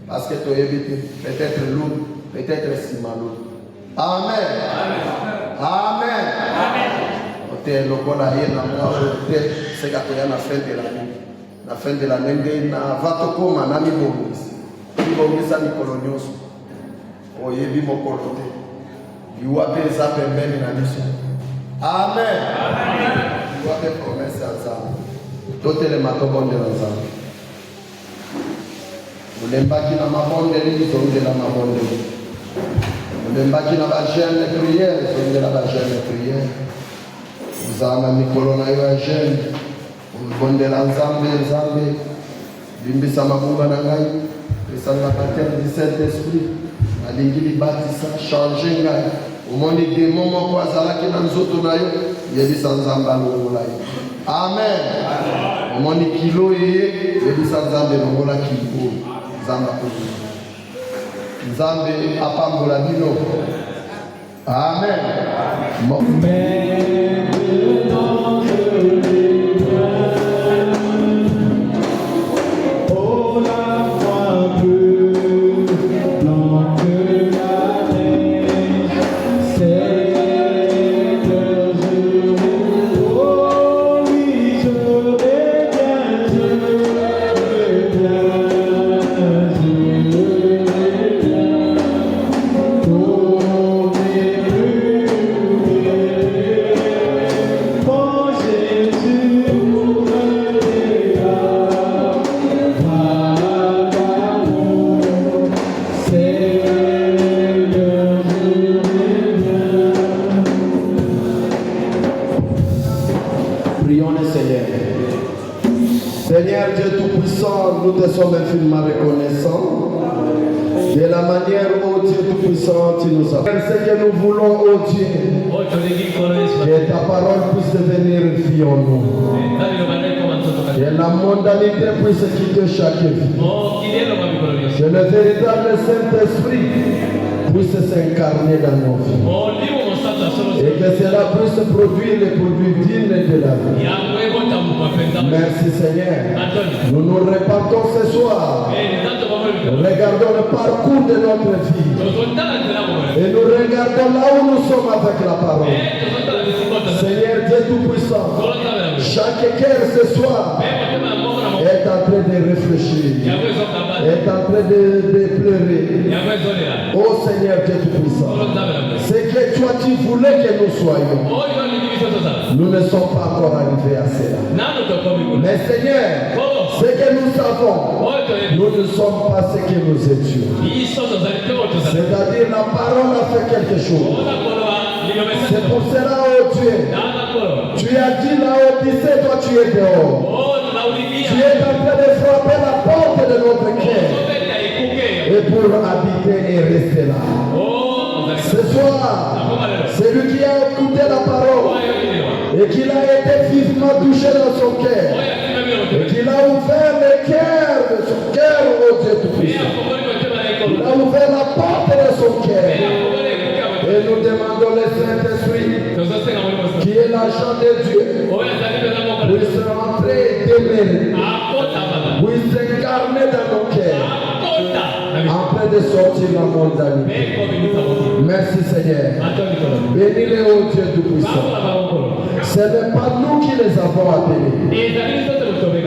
Parce que tu es évité. Peut-être l'eau, peut-être si malou. Amen. Amen. Tu es le bon à y aller. C'est qu'à la fin de l'année. La fin de l'année, na vatoko manami bomis. Ibomisa ni colonios. Oye bi mo kolote. Iwape za pembeni na biso. Amen. Iwape promesse ensemble. Toutes les matobonde ensemble. Mulembaki na mabonde ni zonde la mabonde. Mulembaki na bajene de prière, zonde la bajene de prière. Zama mikolo na yo jeune. Bonde la nzambe nzambe. Bimbisa mabunga na ngai. Pesanga pater du Saint-Esprit. Alingi libatisa changer ngai. Au monde des moments kwa zalaki na nzoto na yo, yebisa nzambe longola yo. Amen. Au monde kilo ye, yebisa nzambe longola kilo. Nzambe apambola bino. Amen. Seigneur Dieu Tout-Puissant, nous te sommes infiniment reconnaissants de la manière, ô Dieu Tout-Puissant, tu nous as fait. Ce que nous voulons, ô Dieu, que ta parole puisse devenir vie en nous. Que la mondanité puisse quitter chaque vie. Que le véritable Saint-Esprit puisse s'incarner dans nos vies. Et que cela puisse produire les produits dignes de la vie. Merci Seigneur. Nous nous répandons ce soir. Regardons le parcours de notre vie. Et nous regardons là où nous sommes avec la parole. Seigneur Dieu Tout-Puissant, chaque cœur ce soir est en train de réfléchir, est en train de pleurer. Oh Seigneur Dieu Tout-Puissant, c'est que toi tu voulais que nous soyons. Nous ne sommes pas encore arrivés à cela. Mais Seigneur, ce que nous savons, nous ne sommes pas ce que nous étions. C'est-à-dire la parole a fait quelque chose. C'est pour cela, oh Dieu, tu as dit là au Odyssée, toi tu es dehors. Tu es en train de frapper la porte de notre cœur. Et pour habiter et rester là. Ce soir, celui qui a écouté la parole et qui a été vivement touché dans son cœur et qui a ouvert le cœur de son cœur au Dieu Tout-Puissant. Il a ouvert la porte de son cœur. Et nous demandons le Saint-Esprit, qui est l'agent de Dieu, puisse rentrer et demeurer, puisse s'incarner dans nos cœurs, après de sortir la montagne. Merci Seigneur. Bénis-les, ô Dieu Tout-Puissant. Ce n'est pas nous qui les avons appelés.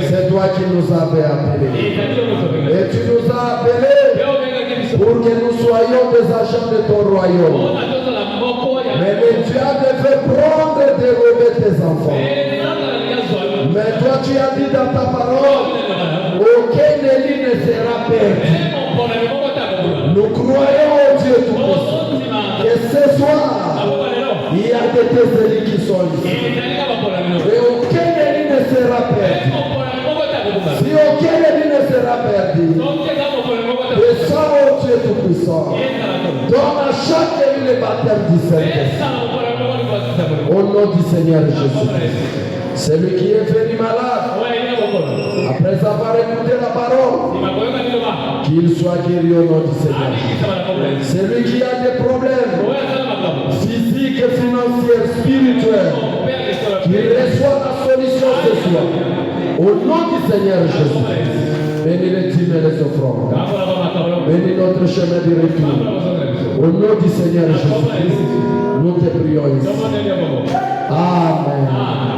C'est toi qui nous avais appelés. Et tu nous as appelés pour que nous soyons des agents de ton royaume. Mais le diable veut prendre et dérober tes enfants. Mais toi tu as dit dans ta parole, aucun élu ne sera perdu. Nous croyons au Dieu Tout-Puissant que ce soir, il y a de tes élus qui sont ici. Et aucun élu ne sera perdu. Si aucun élu ne sera perdu, descends au Dieu Tout-Puissant. Donne à chaque élu le baptême du Saint-Esprit. Au nom du Seigneur Jésus. Celui qui est venu malade, après avoir écouté la parole, qu'il soit guéri au nom du Seigneur. Celui qui a des problèmes physiques, financiers, spirituels, qu'il reçoit la solution ce soir. Au nom du Seigneur Jésus. Bénis les dîmes et les offrandes. Bénis notre chemin de retour. Au nom du Seigneur Jésus-Christ, nous te prions ici. Amen.